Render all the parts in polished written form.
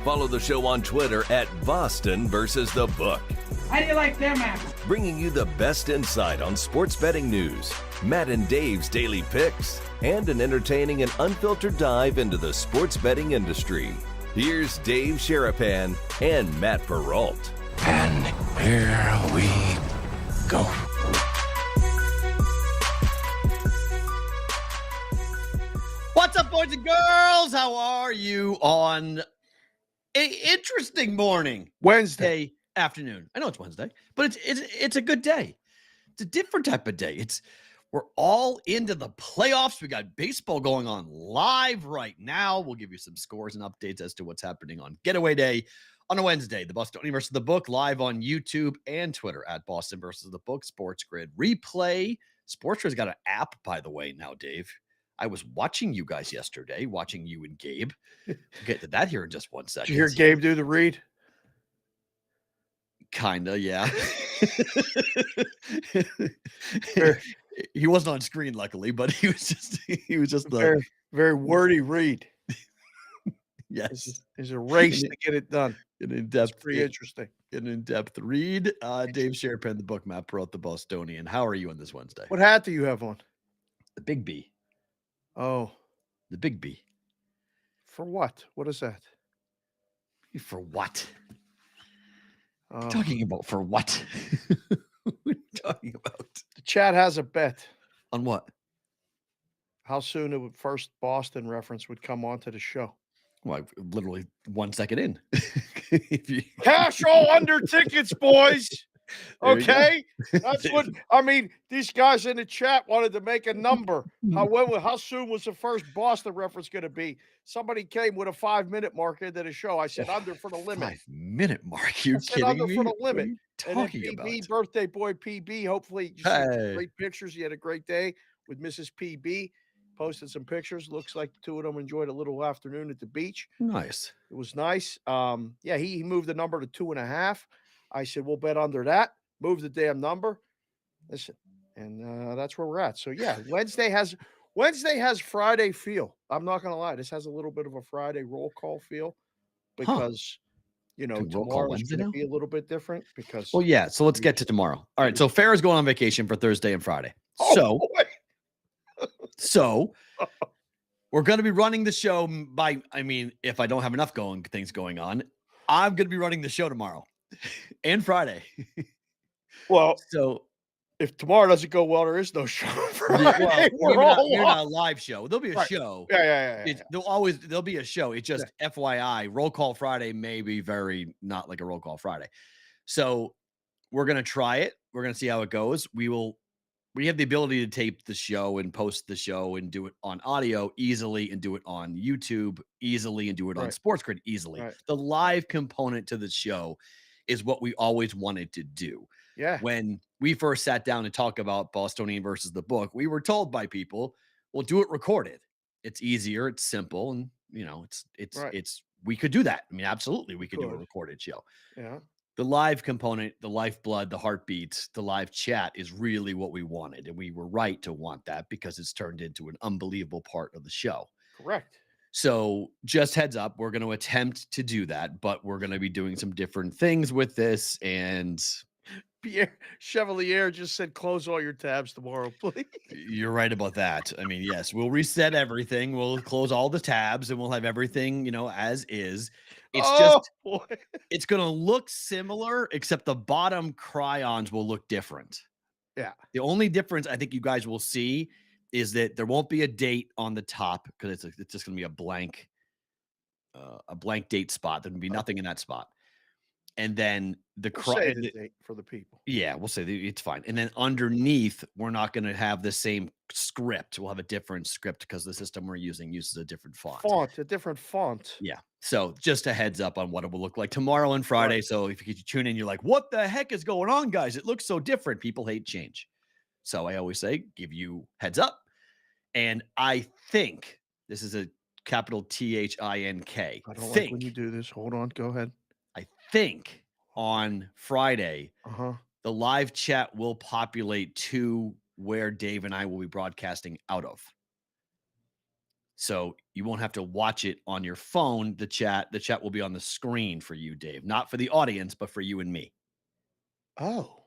Follow the show on Twitter at Boston versus the Book. How do you like them apples? Bringing you the best insight on sports betting news, Matt and Dave's daily picks, and an entertaining and unfiltered dive into the sports betting industry. Here's Dave Sharapan and Matt Perrault. And here we go. What's up, boys and girls? How are you on a interesting morning? Wednesday afternoon. I know it's Wednesday, but it's a good day. It's a different type of day. We're all into the playoffs. We got baseball going on live right now. We'll give you some scores and updates as to what's happening on Getaway Day on a Wednesday. The Bostonian versus the Book live on YouTube and Twitter at Boston versus the Book. Sports Grid replay. Sports Grid's got an app, by the way, now, Dave. I was watching you guys yesterday, watching you and Gabe. We'll get to that here in just 1 second. Did you hear Gabe do the read? Kinda, yeah. He wasn't on screen, luckily, but he was just Very, very wordy read. Yes. There's a race to get it done. An in-depth, It's pretty interesting. An in-depth read. Dave Sharapan, the book map, wrote the Bostonian. How are you on this Wednesday? What hat do you have on? The Big B. Oh. The Big B. For what? What is that? For what? Talking about for what? What are you talking about? The chat has a bet. On what? How soon the first Boston reference would come onto the show. Well, literally 1 second in. Cash all under tickets, boys. Okay, that's what I mean. These guys in the chat wanted to make a number. How soon was the first Boston reference going to be? Somebody came with a 5-minute mark into the show. I said under for the limit. 5-minute mark? You kidding under me? for the limit. What are you talking about? PB, birthday boy PB. Hopefully, you see great pictures. You had a great day with Mrs. PB. Posted some pictures. Looks like the two of them enjoyed a little afternoon at the beach. Nice. It was nice. Yeah, he moved the number to 2.5. I said, we'll bet under that. Move the damn number. Listen, and that's where we're at. So yeah, Wednesday has Friday feel. I'm not gonna lie. This has a little bit of a Friday roll call feel because tomorrow's going to be a little bit different because. Well, yeah. So let's get to tomorrow. All right. So Farra's going on vacation for Thursday and Friday. So we're going to be running the show if I don't have enough things going on, I'm going to be running the show tomorrow and Friday. Well, so if tomorrow doesn't go well, there is no show. Maybe not a live show. There'll be a show. Yeah. There'll be a show. It's just FYI, Roll Call Friday may be very not like a Roll Call Friday. So we're going to try it. We're going to see how it goes. We have the ability to tape the show and post the show and do it on audio easily and do it on YouTube easily and do it on Sports Grid easily. Right. The live component to the show is what we always wanted to do. Yeah. When we first sat down to talk about Bostonian versus the Book, we were told by people, "Well, do it recorded. It's easier, it's simple, and it's we could do that. I mean, absolutely, we could do a recorded show." Yeah. The live component, the lifeblood, the heartbeats, the live chat is really what we wanted. And we were right to want that because it's turned into an unbelievable part of the show. Correct. So just heads up, we're going to attempt to do that, but we're going to be doing some different things with this. And Pierre Chevalier just said, close all your tabs tomorrow, please. You're right about that. I mean, yes, we'll reset everything. We'll close all the tabs and we'll have everything, as is. It's going to look similar, except the bottom crayons will look different. Yeah. The only difference I think you guys will see is that there won't be a date on the top because it's just going to be a blank date spot. There'll be nothing in that spot. And then the date for the people. Yeah, we'll say it's fine. And then underneath, we're not going to have the same script. We'll have a different script because the system we're using uses a different font. A different font. Yeah. So just a heads up on what it will look like tomorrow and Friday. Right. So if you tune in, you're like, what the heck is going on, guys? It looks so different. People hate change. So I always say, give you heads up. And I think this is a capital THINK. I don't like when you do this. Hold on. Go ahead. I think on Friday, the live chat will populate to where Dave and I will be broadcasting out of. So you won't have to watch it on your phone. The chat will be on the screen for you, Dave, not for the audience, but for you and me. Oh,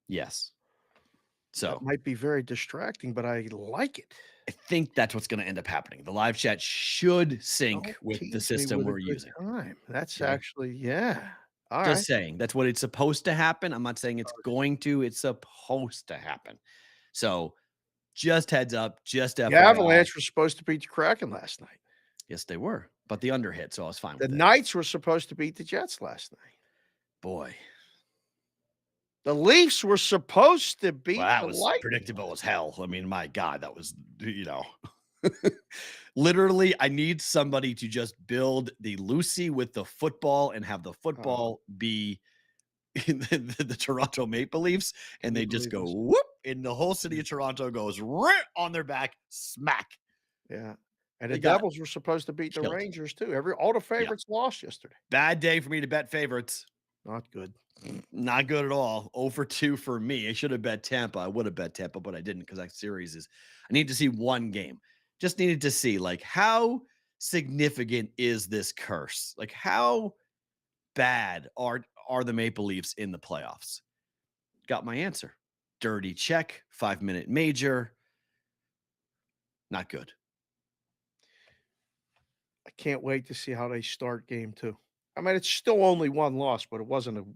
Yes. that So might be very distracting, but I like it. I think that's what's going to end up happening. The live chat should sync Don't with the tease me system with a we're good using. time. That's Okay. actually, yeah. All Just right. saying that's what it's supposed to happen. I'm not saying it's going to, it's supposed to happen. So just heads up, just The FYI. Avalanche was supposed to beat the Kraken last night. Yes, they were, but the under hit, so I was fine The with it. Knights were supposed to beat the Jets last night. Boy, The Leafs were supposed to beat well, that the was Lightning. predictable as hell. I mean, my God, that was, literally, I need somebody to just build the Lucy with the football and have the football be the Toronto Maple Leafs, and they just go whoop, and the whole city of Toronto goes on their back, smack. Yeah. And They the got Devils were supposed to beat the killed. Rangers too. All the favorites lost yesterday. Bad day for me to bet favorites. Not good. Not good at all. 0 for 2 for me. I should have bet Tampa. I would have bet Tampa, but I didn't because that series is. I need to see one game. Just needed to see like how significant is this curse? Like how bad are the Maple Leafs in the playoffs? Got my answer. Dirty check, 5-minute major. Not good. I can't wait to see how they start game 2. I mean, it's still only one loss, but it wasn't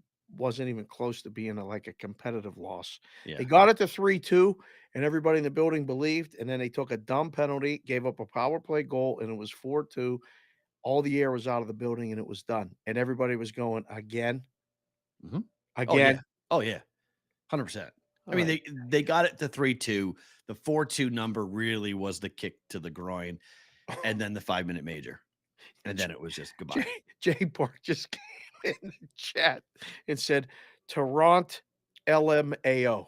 even close to being like a competitive loss. Yeah. They got it to 3-2, and everybody in the building believed, and then they took a dumb penalty, gave up a power play goal, and it was 4-2. All the air was out of the building, and it was done. And everybody was going, "Again? Mhm. Again?" Oh yeah. 100%. I mean, Alright. they got it to 3-2. The 4-2 number really was the kick to the groin, and then the 5-minute major. And then it was just goodbye. Jay Park just came in the chat and said, "Toronto LMAO."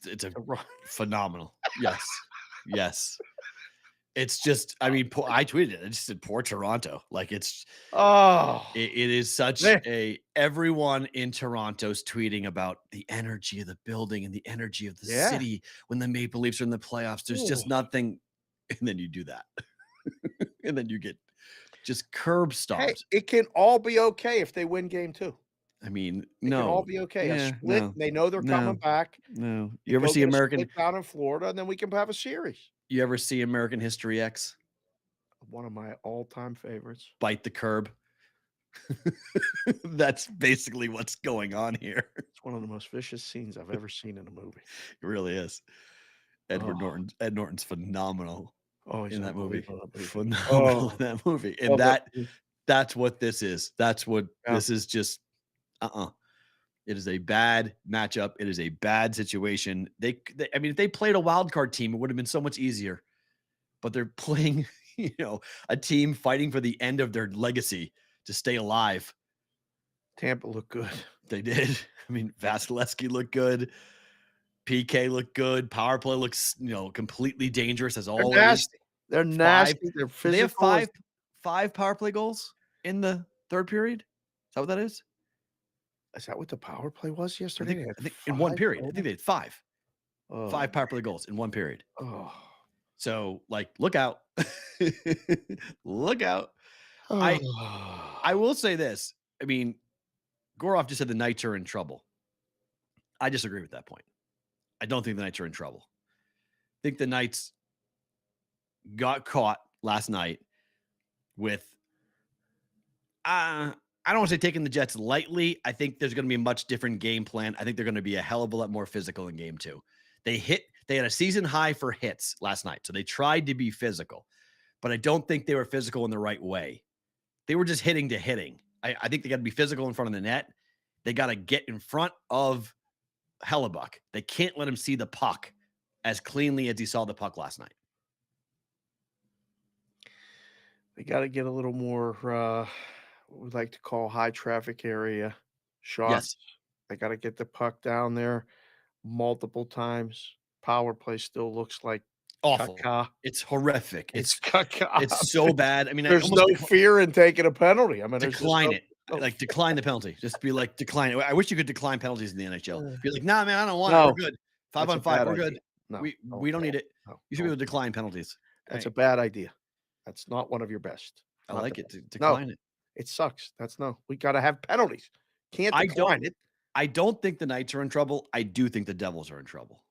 It's a Toron phenomenal. Yes. Yes. It's just, I mean, I tweeted it. I just said poor Toronto. Like Oh, it is such man. everyone in Toronto's tweeting about the energy of the building and the energy of the Yeah. city when the Maple Leafs are in the playoffs. There's just Ooh. nothing. And then you do that. And then you get just curb Hey, stomped. it can all be okay if they win game 2. I mean, It can all no. be okay. A Yeah, split, no. they know they're coming No. back. No. You You ever go see get a American split down in Florida, and then we can have a series. you ever see American History X? One of my all-time favorites. Bite the curb. That's basically what's going on here. It's one of the most vicious scenes I've ever seen in a movie. It really is. Ed Norton's phenomenal Oh, he's in that movie. unbelievable. Phenomenal in that movie. And Love that. that's what this is. That's what Yeah. this is just It is a bad matchup. It is a bad situation. I mean, if they played a wild card team, it would have been so much easier. But they're playing, a team fighting for the end of their legacy to stay alive. Tampa looked good. They did. I mean, Vasilevsky looked good. PK looked good. Power play looks, completely dangerous as They're always. nasty. They're nasty. They're physical. They have five power play goals in the third period. Is that what that is? Is that what the power play was I yesterday? think in one period. I think they had 5. Oh, 5 power play goals in one period. oh. So, look out. Look out. I will say this. I mean, Gorov just said the Knights are in trouble. I disagree with that point. I don't think the Knights are in trouble. I think the Knights got caught last night with I don't want to say taking the Jets lightly. I think there's going to be a much different game plan. I think they're going to be a hell of a lot more physical in game 2. They had a season high for hits last night. So they tried to be physical, but I don't think they were physical in the right way. They were just hitting to hitting. I think they got to be physical in front of the net. They got to get in front of Hellebuck. They can't let him see the puck as cleanly as he saw the puck last night. They got to get a little more, what we like to call high traffic area shots. Yes. They got to get the puck down there multiple times. Power play still looks like Awful. caca. It's horrific. It's caca. It's so bad. I mean, there's no fear in taking a penalty. I mean, decline it. Decline the penalty. Just be like, decline it. I wish you could decline penalties in the NHL. Be like, nah, man, I don't want it. We're good. 5-on-5, we're good. No, we don't need it. no, You should be able to decline penalties. That's a bad idea. That's not one of your best. I Not the like it. best. No, Decline it. it sucks. That's no. We got to have penalties. Can't I don't. decline it. I don't think the Knights are in trouble. I do think the Devils are in trouble.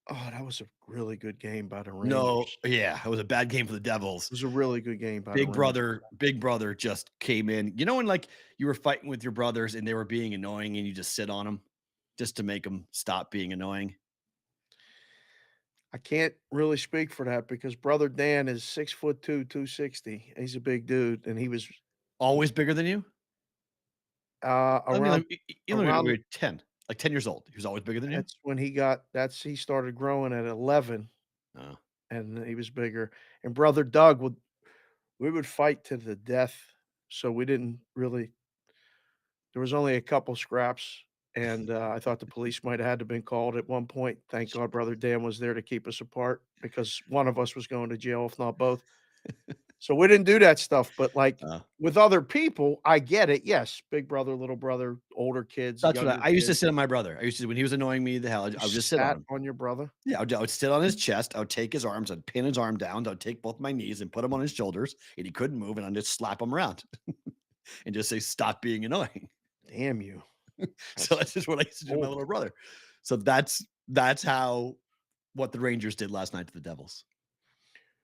Oh, that was a really good game by the No, Rangers. yeah, it was a bad game for the Devils. It was a really good game by the Big Rangers. brother just came in. You know when like you were fighting with your brothers and they were being annoying and you just sit on them just to make them stop being annoying? I can't really speak for that because brother Dan is 6'2", 260. He's a big dude, and he was Always bigger than you? I mean, around like, you know, we around. were 10, like 10 years old. He was always bigger than you? That's when he started growing at 11, Oh, and he was bigger. And brother Doug we would fight to the death, so we didn't really. There was only a couple scraps, and I thought the police might have had to been called at one point. Thank God brother Dan was there to keep us apart because one of us was going to jail, if not both. So we didn't do that stuff, but, like, uh, with other people, I get it. Yes, big brother, little brother, older kids, that's what younger I used to kids. sit on my brother. I used to when he was annoying me the hell, You I would just sit on sat him. on your brother? Yeah, I would sit on his chest. I would take his arms. I'd pin his arm down. I'd take both my knees and put him on his shoulders, and he couldn't move. And I'd just slap him around and just say, "Stop being annoying." Damn you. So That's that's just what I used to do to my cold. little brother. So that's how what the Rangers did last night to the Devils.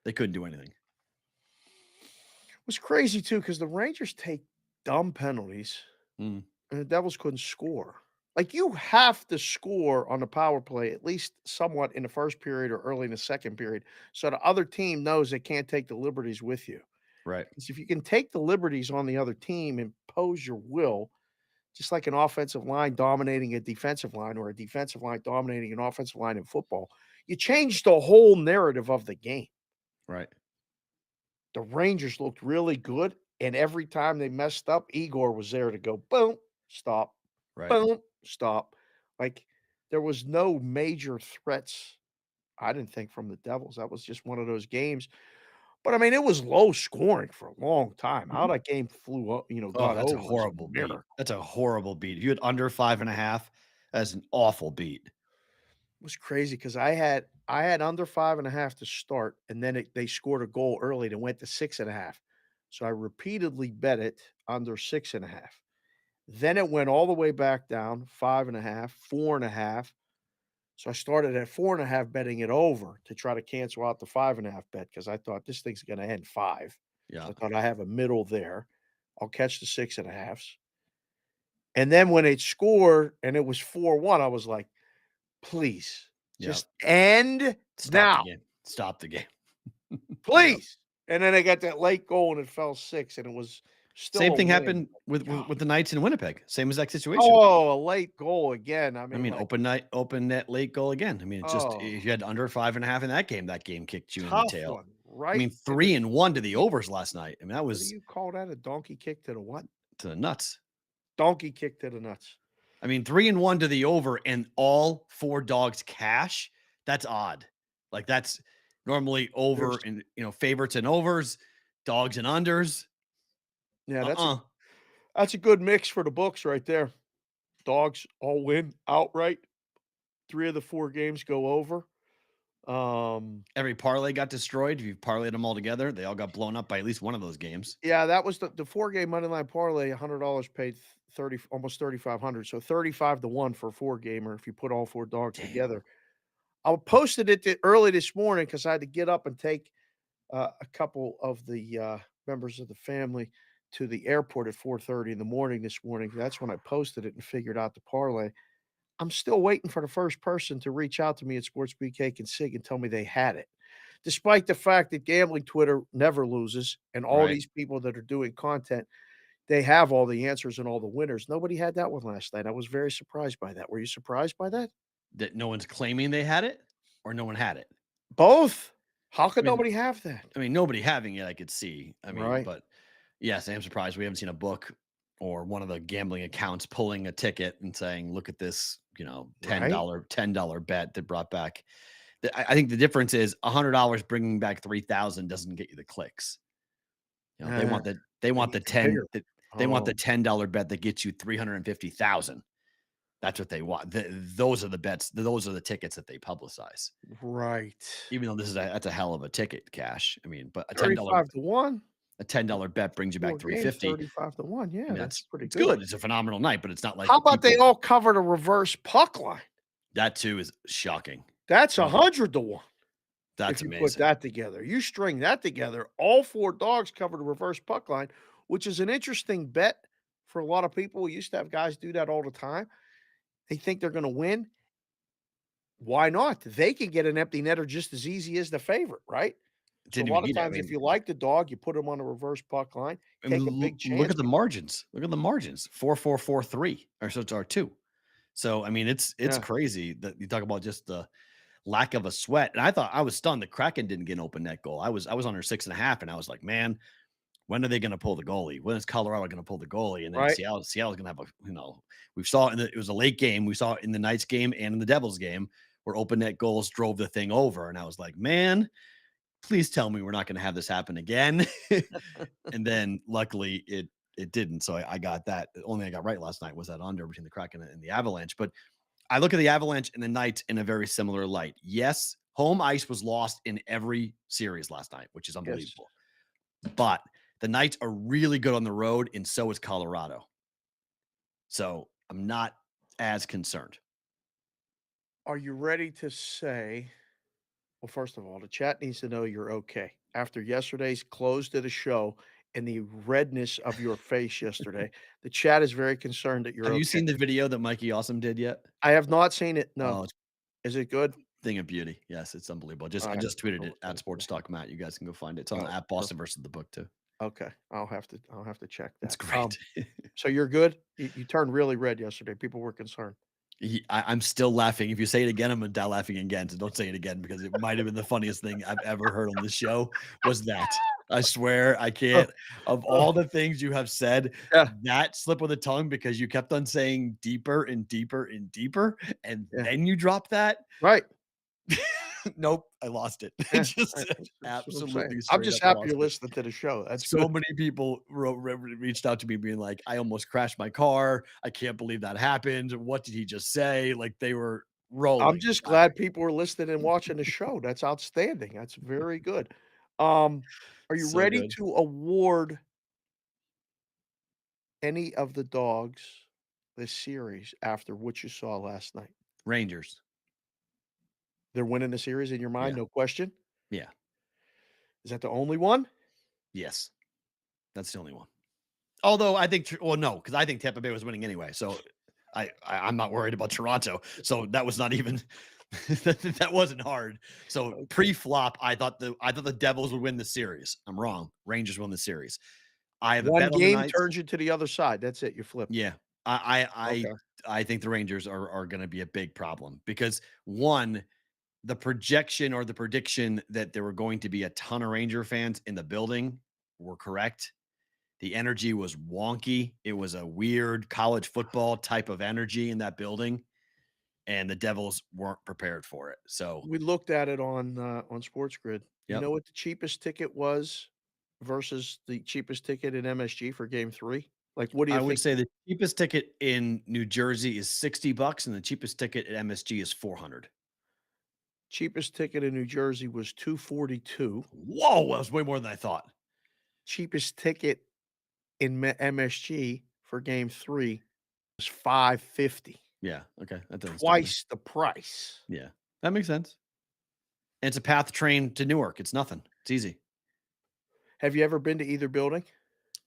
They couldn't do anything. It was crazy too because the Rangers take dumb penalties, Mm, and the Devils couldn't score. Like, you have to score on the power play at least somewhat in the first period or early in the second period, so the other team knows they can't take the liberties with you. right. Because if you can take the liberties on the other team, impose your will, just like an offensive line dominating a defensive line or a defensive line dominating an offensive line in football, you change the whole narrative of the game. Right. The Rangers looked really good, and every time they messed up, Igor was there to go, boom, stop, Right. boom, stop. Like, there was no major threats, I didn't think, from the Devils. That was just one of those games. But I mean, it was low scoring for a long time. How Mhm. that game flew up, Oh, got that's a over was a horrible beat. miracle. That's a horrible beat. If you had under 5.5, that's an awful beat. It was crazy because I had under 5.5 to start, and then they scored a goal early and went to 6.5. So I repeatedly bet it under 6.5. Then it went all the way back down, 5.5, 4.5. So I started at 4.5 betting it over to try to cancel out the 5.5 bet because I thought this thing's gonna end 5. Yeah. So I thought I have a middle there. I'll catch the 6.5s. And then when it scored and it was 4-1, I was like, please Yeah. just end Stop the now, game. Stop the game. Yep. please. And then I got that late goal and it fell 6 and it was still Same a thing win. happened with, God. with the Knights in Winnipeg. Same exact situation. Oh, a late goal again. I I mean, mean, like, open net late goal again. I mean, it's just oh, if you had under 5.5 in that game kicked you in the tough tail. one, I right mean, in the 3-1 to the overs last night. I mean, that what do was you call that? A donkey kick to the what? to the nuts. Donkey kick to the nuts. I mean, 3-1 to the over and all 4 dogs cash. That's odd. Like that's normally There's over and favorites and overs, dogs and unders. yeah, Uh-uh. that's a good mix for the books right there. Dogs all win outright. 3 of the 4 games go over. Every parlay got destroyed. If you parlayed them all together, they all got blown up by at least one of those games. Yeah, that was the 4-game money line parlay, $100 paid 30 almost 3,500. So 35 to 1 for a 4-gamer if you put all 4 dogs Damn. together. I posted it early this morning because I had to get up and take a couple of the members of the family to the airport at 4:30 in the morning this morning. That's when I posted it and figured out the parlay. I'm still waiting for the first person to reach out to me at Sports Cake and Sig and tell me they had it. Despite the fact that gambling Twitter never loses and all Right. these people that are doing content, they have all the answers and all the winners. Nobody had that one last night. I was very surprised by that. Were you surprised by that? That no one's claiming they had it or no one had it. Both. How I could mean, nobody have that? nobody having it, I could see. I mean, Right. but yes, I am surprised we haven't seen a book or one of the gambling accounts pulling a ticket and saying, "Look at this, Right. $10 bet that brought back." I think the difference is $100 bringing back 3,000 doesn't get you the clicks. They Uh, want they they want need the the bigger. 10 they want the Oh, $10 bet that gets you 350,000. That's what they want. Those are the bets. Those are the tickets that they publicize. Right. Even though that's a hell of a ticket, cash. I mean, but 35 to 1. a $10 bet brings you 4 back games, 350. 35 to 1. I Yeah, mean, that's pretty it's good. good. It's a phenomenal night, but it's not like How about they people, all covered a reverse puck line? that too is shocking. That's Shocking. 100 to 1. That's if you amazing. put that together. You string that together, all 4 dogs covered a reverse puck line, which is an interesting bet for a lot of people. We used to have guys do that all the time. They think they're going to win. Why not? They can get an empty netter just as easy as the favorite, right? So a Didn't lot even of need it. I times, if mean, you like the dog, you put them on a reverse puck line, take a big chance. look at the margins. Look at the margins. 4-4-4-3 or so it's R2. So I mean, it's Yeah. crazy that you talk about just the lack of a sweat. And I was stunned the Kraken didn't get an open net goal. I was under 6.5, and I was like, man, when are they going to pull the goalie? When is Colorado going to pull the goalie? And then Right. Seattle's going to have we saw it was a late game. We saw it in the Knights game and in the Devils game where open net goals drove the thing over. And I was like, man, please tell me we're not going to have this happen again. And then luckily it didn't. So I got that. The only thing I got right last night was that under between the Kraken and the Avalanche. But I look at the Avalanche and the Knights in a very similar light. Yes, home ice was lost in every series last night, which is unbelievable. Yes. But the Knights are really good on the road, and so is Colorado. So I'm not as concerned. Are you ready to say, well, first of all, the chat needs to know you're okay. After yesterday's close to the show and the redness of your face yesterday, the chat is very concerned that you're okay. Have you seen the video that Mikey Awesome did yet? I have not seen it. No. Oh, is it good? Thing of beauty. Yes, it's unbelievable. I just tweeted it at Sports Talk Matt. You guys can go find it. It's on at Boston versus the book too. Okay. I'll have to check that. It's great. So you're good? You turned really red yesterday. People were concerned. I'm still laughing. If you say it again, I'm going to die laughing again. So don't say it again because it might have been the funniest thing I've ever heard on this show was that. I swear I can't. Of all the things you have said, that slip of the tongue because you kept on saying deeper and deeper and deeper. And then you dropped that. Right. Nope, I lost it. Just absolutely. I'm just happy you're listening to the show. That's so many people reached out to me being like, I almost crashed my car. I can't believe that happened. What did he just say? Like they were rolling. I'm just glad people are listening and watching the show. That's outstanding. That's very good. Are you ready to award any of the dogs this series after what you saw last night? Rangers. They're winning the series in your mind, no question? Yeah. Is that the only one? Yes. That's the only one. Although I think, no, because I think Tampa Bay was winning anyway. So I'm not worried about Toronto. So that was not even that wasn't hard. So pre-flop, I thought the Devils would win the series. I'm wrong. Rangers win the series. I have one game turns you to the other side. That's it. You flip. Yeah. I think the Rangers are going to be a big problem because one, the projection or the prediction that there were going to be a ton of Ranger fans in the building were correct. The energy was wonky. It was a weird college football type of energy in that building, and the Devils weren't prepared for it. So we looked at it on Sports Grid. Yep. You know what the cheapest ticket was versus the cheapest ticket in MSG for Game 3? Like, what do you think? I would say the cheapest ticket in New Jersey is $60, and the cheapest ticket at MSG is $400. Cheapest ticket in New Jersey was $242. Whoa, that was way more than I thought. Cheapest ticket in MSG for Game 3 was $550. Yeah, okay. That doesn't twice the price. Yeah, that makes sense. And it's a path train to Newark. It's nothing. It's easy. Have you ever been to either building?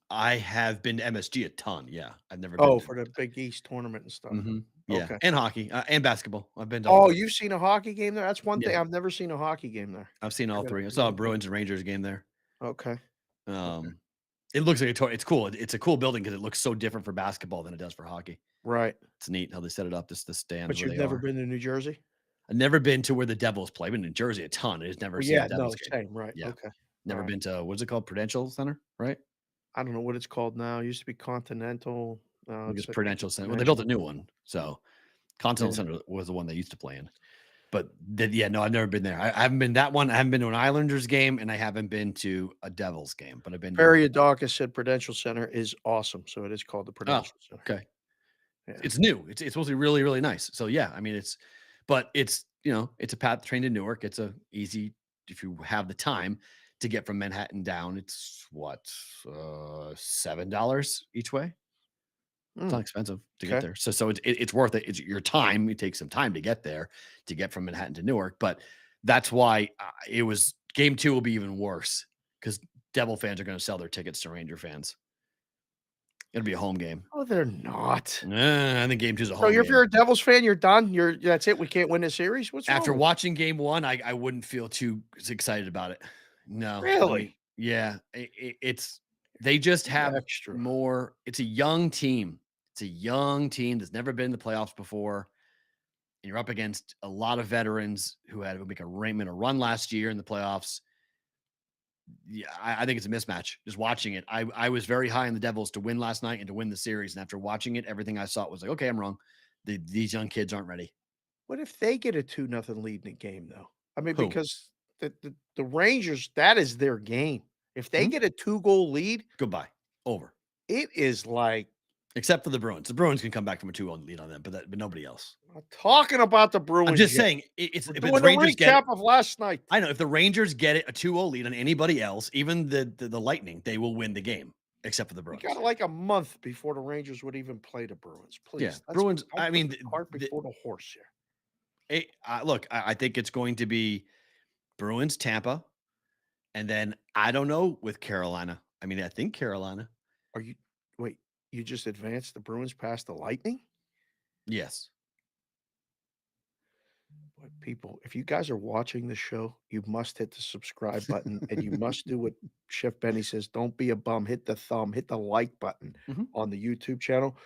I have been to MSG a ton. Yeah, I've never been. Oh, for the Big East tournament and stuff. Mm-hmm. Yeah, okay. And hockey and basketball. I've been to. Oh, you've seen a hockey game there? That's one thing. I've never seen a hockey game there. I've seen all three. I saw a Bruins and Rangers game there. Okay. It looks like it's cool. It's a cool building because it looks so different for basketball than it does for hockey. Right. It's neat how they set it up. This the stands. But you've never been to New Jersey? I've never been to where the Devils play. I've been in Jersey a ton. I just never seen a Devils game. Same, right. Yeah. Okay. Never been to what's it called? Prudential Center, right? I don't know what it's called now. It used to be Continental. It's Prudential Center. Well, they built a new one. So Continental Center was the one they used to play in. But no, I've never been there. I haven't been that one. I haven't been to an Islanders game, and I haven't been to a Devils game. But I've been. Barry Adakis said Prudential Center is awesome, so it is called the Prudential Center. Okay. Yeah. It's new. It's supposed to be really, really nice. So yeah, I mean, but it's, it's a path train to Newark. It's a easy, if you have the time to get from Manhattan down. It's what, $7 each way. It's not Mm, expensive to get okay. there. So it's worth it. It's your time. It takes some time to get there, to get from Manhattan to Newark. But that's why it was game 2 will be even worse because Devil fans are going to sell their tickets to Ranger fans. It'll be a home game. Oh, they're not. I think game 2 is a So home if game. you're a Devils fan, you're done. That's it. We can't win the series. What's After wrong with watching game 1, I wouldn't feel too excited about it. No, you? Really? yeah, it's they just have Extra. more. It's a young team. It's a young team that's never been in the playoffs before. And you're up against a lot of veterans who had to make a run last year in the playoffs. Yeah, I think it's a mismatch. Just watching it, I was very high on the Devils to win last night and to win the series. And after watching it, everything I saw was like, okay, I'm wrong. These young kids aren't ready. What if they get a 2-0 lead in the game, though? I mean, Who? because the Rangers, that is their game. If they Mhm. get a 2-goal lead, Goodbye. Over. it is like Except for the Bruins. The Bruins can come back from a 2-0 lead on them, but nobody else. I'm not talking about the I'm Bruins just yet. saying, We're if the doing the Rangers get it, recap of last night. I know if the Rangers get it a 2-0 lead on anybody else, even the Lightning, they will win the game, except for the We Bruins. got like a month before the Rangers would even play the Bruins. Please, Yeah, Bruins. don't I put mean, the cart before the horse here. look, I think it's going to be Bruins, Tampa, and then I don't know with Carolina. I mean, I think Carolina. Are you wait? You just advanced the Bruins past the Lightning? Yes. But people, if you guys are watching the show, you must hit the subscribe button and you must do what Chef Benny says. Don't be a bum. Hit the thumb, hit the like button Mhm. on the YouTube channel.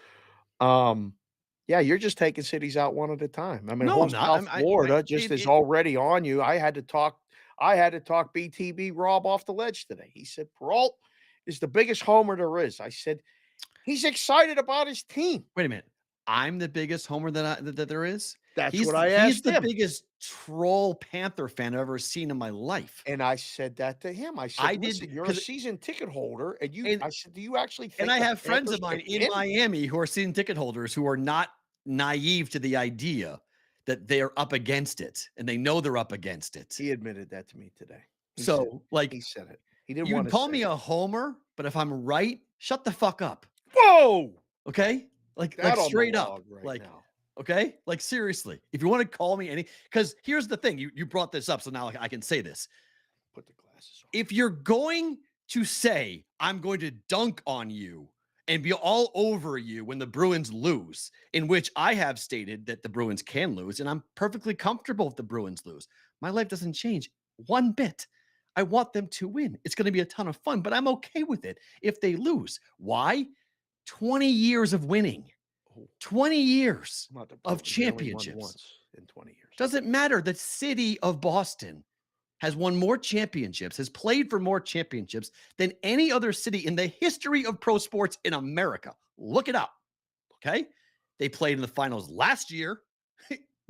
Um, yeah, you're just taking cities out one at a time. I mean, No, whole I'm not. South Florida just is It already on you. I had to talk BTB Rob off the ledge today. He said Perrault is the biggest homer there is. I said he's excited about his team. Wait a minute. I'm the biggest homer that there is. That's He's what I he's asked the him. biggest troll Panther fan I've ever seen in my life. And I said that to him. I said, I did "Listen, you're a because season ticket holder, and you." and I said, "Do you actually and think I the have friends Panthers of mine could in win?" Miami who are season ticket holders who are not naive to the idea that they are up against it and they know they're up against it. He admitted that to me today. So, He like, said it. He didn't you can want to call say me it. a homer, but if I'm right, shut the fuck up. Whoa! Okay? Like That on the straight up. log right Like, now. okay? Like seriously. If you want to call me because here's the thing, you brought this up, so now I can say this. Put the glasses on. If you're going to say I'm going to dunk on you and be all over you when the Bruins lose, in which I have stated that the Bruins can lose, and I'm perfectly comfortable if the Bruins lose. My life doesn't change one bit. I want them to win. It's going to be a ton of fun, but I'm okay with it if they lose. Why? 20 years of winning. Oh, 20 years not the of Bruins. They only won championships. once in 20 years. Doesn't matter. The city of Boston has won more championships, has played for more championships than any other city in the history of pro sports in America. Look it up. Okay. They played in the finals last year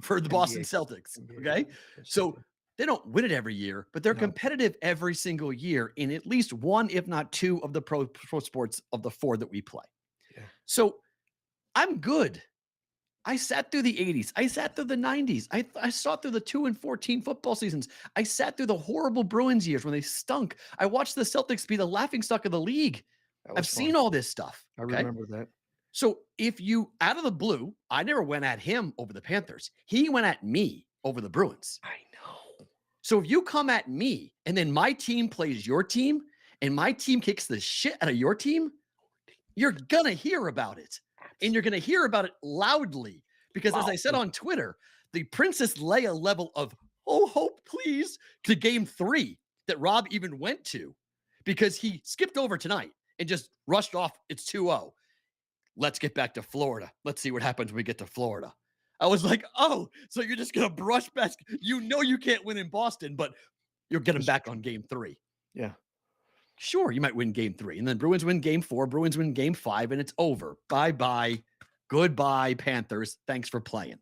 for the Boston NBA. Celtics. NBA. Okay. Yes, So they did. they don't win it every year, but they're No. competitive every single year in at least one, if not two, of the pro sports of the 4 that we play. Yeah. So I'm good. I sat through the 80s. I sat through the 90s. I saw through the 2-14 football seasons. I sat through the horrible Bruins years when they stunk. I watched the Celtics be the laughingstock of the league. That was I've seen fun. all this stuff. I Okay. remember that. So if you, out of the blue, I never went at him over the Panthers. He went at me over the Bruins. I know. So if you come at me and then my team plays your team and my team kicks the shit out of your team, you're going to hear about it. And you're going to hear about it loudly because, as I said on Twitter, the Princess Leia level of, oh, hope, please, to game 3 that Rob even went to because he skipped over tonight and just rushed off. It's 2-0. Let's get back to Florida. Let's see what happens when we get to Florida. I was like, oh, so you're just going to brush past. You know you can't win in Boston, but you're getting back on game 3. Yeah. Sure, you might win game 3. And then Bruins win game 4. Bruins win game 5, and it's over. Bye-bye. Goodbye, Panthers. Thanks for playing.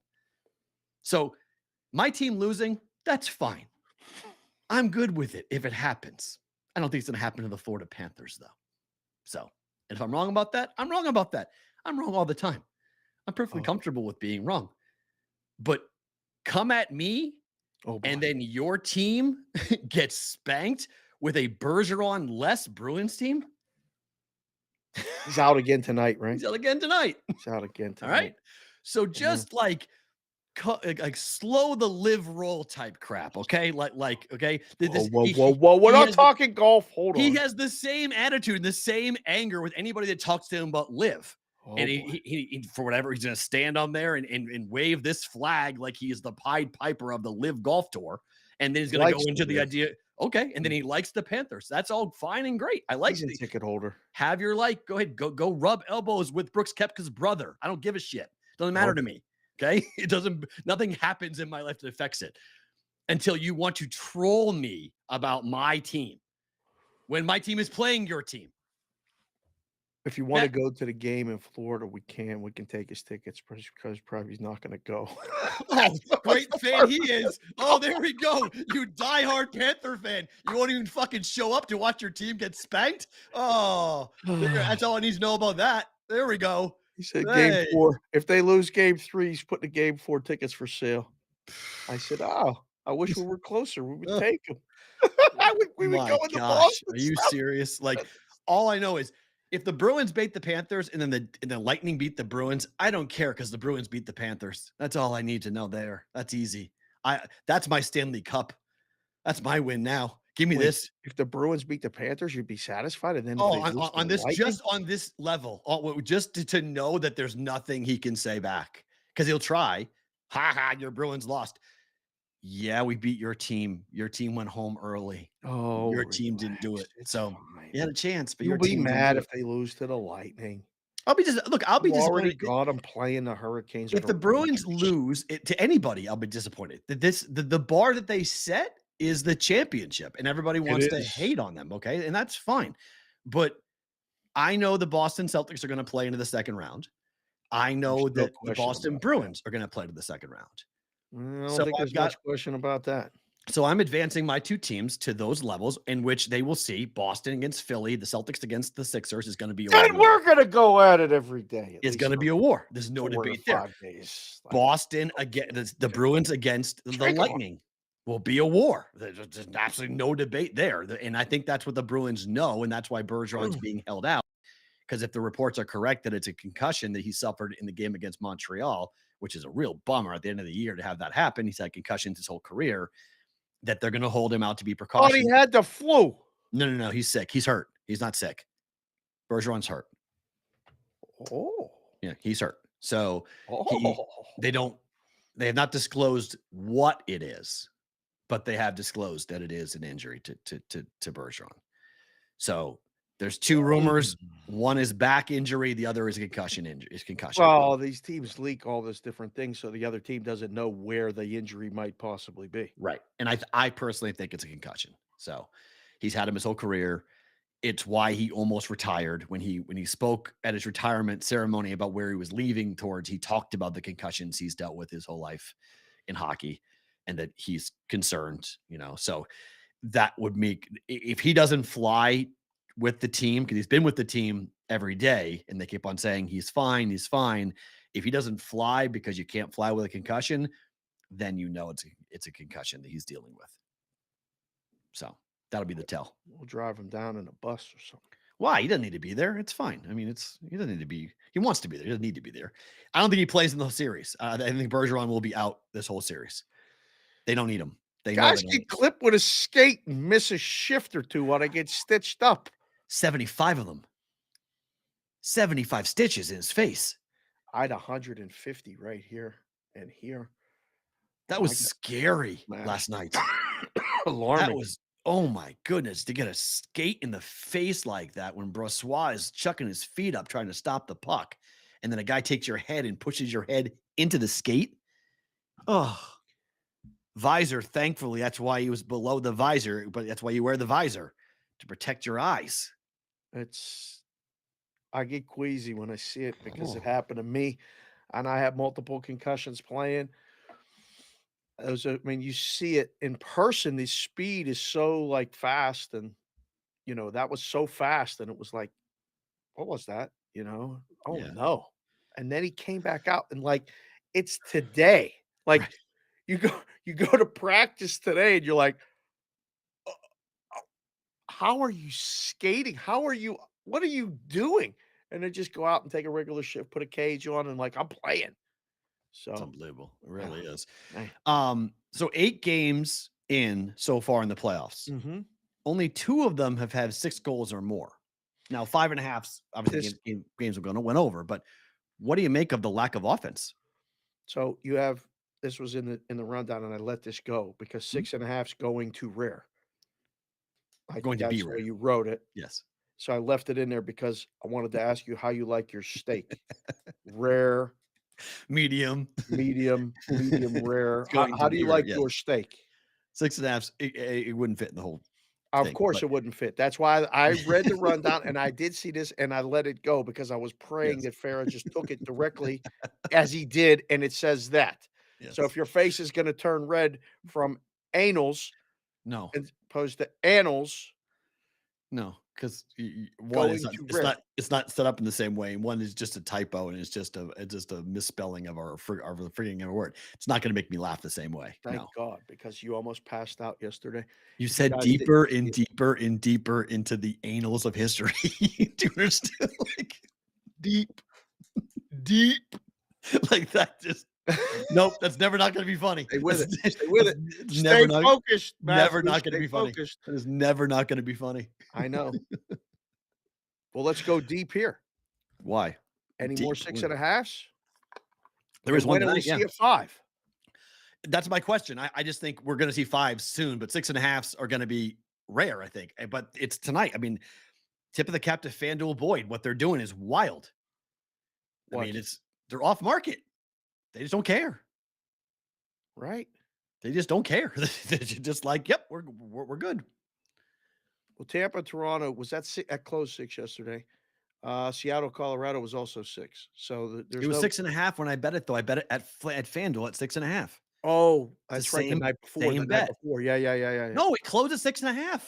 So my team losing, that's fine. I'm good with it if it happens. I don't think it's going to happen to the Florida Panthers, though. So, and if I'm wrong about that, I'm wrong about that. I'm wrong all the time. I'm perfectly Oh. comfortable with being wrong. But come at me Oh, and boy. then your team gets spanked with a Bergeron less Bruins team. He's out again tonight, right? He's out again tonight. He's out again All right. tonight. So Yeah. just like slow the live roll type crap, okay? Okay. Whoa. We're not talking golf. Hold He on. has the same attitude, the same anger with anybody that talks to him about live. Oh, And boy. he for whatever, he's gonna stand on there and wave this flag like he is the Pied Piper of the live golf tour. And then he's gonna go Likes into to the live. idea, okay, and then he likes the Panthers. That's all fine and great. I like He's a ticket holder. have your like. Go ahead, go rub elbows with Brooks Koepka's brother. I don't give a shit. Doesn't matter to me. Okay, it doesn't. Nothing happens in my life that affects it until you want to troll me about my team when my team is playing your team. If you want to go to the game in Florida, we can. We can take his tickets because probably he's not going to go. Oh, great fan he is. Oh, there we go. You diehard Panther fan. You won't even fucking show up to watch your team get spanked. Oh, that's all I need to know about that. There we go. He said Hey. game 4. If they lose game 3, he's putting the game 4 tickets for sale. I said, "Oh, I wish we were closer. We would take them." We would My go into gosh, Boston. are you serious? Like, all I know is if the Bruins beat the Panthers and then the Lightning beat the Bruins, I don't care because the Bruins beat the Panthers. That's all I need to know there. That's easy. That's my Stanley Cup. That's my win now. Give me this. If the Bruins beat the Panthers, you'd be satisfied, and then if Oh, they lose to on the this, Lightning? just on this level, just to know that there's nothing he can say back because he'll try. Ha ha! Your Bruins lost. Yeah, we beat your team. Your team went home early. Oh, Your team didn't do it. It's So fine. you had a chance, but You'll your be team didn't mad do if it. they lose to the Lightning. I'll be You already disappointed. got them playing the Hurricanes. If or the the Bruins Rangers. lose it to anybody, I'll be disappointed. That the bar that they set is the championship, and everybody wants to is. hate on them. Okay, and that's fine. But I know the Boston Celtics are going to play into the second round. I know There's no that the question Boston about Bruins are going to play to the second round. I don't So think I've there's got much question about that. So I'm advancing my two teams to those levels in which they will see Boston against Philly, the Celtics against the Sixers is going to be a Then war. we're going to go at it every day. It's going to be a war. There's no 4 to debate there. 5 days. Like, Boston against the Bruins against the Drink 'em up. Lightning will be a war. There's absolutely no debate there. And I think that's what the Bruins know, and that's why Bergeron's being held out. Because if the reports are correct that it's a concussion that he suffered in the game against Montreal, which is a real bummer at the end of the year to have that happen. He's had concussions his whole career. That they're going to hold him out to be thought precautionary. he had the flu. No. He's sick. He's hurt. He's not sick. Bergeron's hurt. Oh. Yeah, he's hurt. So Oh. they have not disclosed what it is, but they have disclosed that it is an injury to Bergeron. So there's two rumors. One is back injury. The other is a concussion injury. Well, these teams leak all this different things, so the other team doesn't know where the injury might possibly be. Right. And I personally think it's a concussion. So he's had him his whole career. It's why he almost retired. When he spoke at his retirement ceremony about where he was leaving towards, he talked about the concussions he's dealt with his whole life in hockey and that he's concerned, so that would make, if he doesn't fly with the team, because he's been with the team every day and they keep on saying he's fine. If he doesn't fly because you can't fly with a concussion, then it's a concussion that he's dealing with. So that'll be the tell. We'll drive him down in a bus or something. Why? He doesn't need to be there. It's fine. I mean, he doesn't need to be. He wants to be there. He doesn't need to be there. I don't think he plays in the series. I think Bergeron will be out this whole series. They don't need him. Guys get clipped with a skate and miss a shift or two while they get stitched up. 75 of them. 75 stitches in his face. I had 150 right here and here. That was scary last night. Alarming. That was, oh my goodness, to get a skate in the face like that when Brossoit is chucking his feet up trying to stop the puck. And then a guy takes your head and pushes your head into the skate. Oh, visor. Thankfully, that's why he was below the visor, but that's why you wear the visor to protect your eyes. I get queasy when I see it because it happened to me and I have multiple concussions playing. You see it in person. The speed is so fast and, that was so fast. And it was like, what was that? Oh Yeah. no. And then he came back out and like, it's today. Like Right. you go you go to practice today and you're like, how are you skating? How are you what are you doing? And then just go out and take a regular shift, put a cage on, and like I'm playing. It's So unbelievable. It yeah, really is. man. So 8 games in so far in the playoffs. Mm-hmm. Only 2 of them have had 6 goals or more. Now 5.5s, obviously This games are going to win over, but what do you make of the lack of offense? so you have this was in the rundown, and I let this go because Hmm? 6.5's going to rare. I think Going to be that's the way rare. you wrote it. Yes. So I left it in there because I wanted to ask you how you like your steak. Rare, Medium. medium rare. It's How going to how do you be rare. like Yes. your steak? 6.5s. It wouldn't fit in the whole Of thing, course, but it wouldn't fit. That's why I read the rundown, and I did see this, and I let it go because I was praying yes. that Farra just took it directly as he did, and it says that. So if Yes. your face is gonna turn red from anals No. as opposed to annals, No, because one is going not to it's rare. not set up in the same way. One is just a typo, and it's just a misspelling of our frigging of a word. It's not gonna make me laugh the same way. Thank No. God, because you almost passed out yesterday. You If you said guys didn't deeper see and it, deeper and deeper into the annals of history. Do you understand? Like, deep, deep, like that just nope, that's never not gonna be funny. stay with That's it. Stay with it. it's Stay focused, never Matthew. not gonna Stay be funny. focused. That is never not gonna be funny. I know. Well, let's go deep here. Why? Any more Deep. 6.5s? There is And one when do we tonight, yeah. see a 5? That's my question. I just think we're going to see 5s soon, but 6.5s are going to be rare, I think. But it's tonight. I mean, tip of the cap to FanDuel Boyd. What they're doing is wild. I mean, What? they're off market. They just don't care. Right? They just don't care. They're just like, yep, we're good. Well, Tampa, Toronto was at close 6 yesterday. Seattle, Colorado was also 6. So It there's was no 6.5 when I bet it, though. I bet it at FanDuel at 6.5. Oh, It's the that's right, the night before, same bet. Yeah, yeah, yeah, yeah, yeah. No, it closed at 6.5.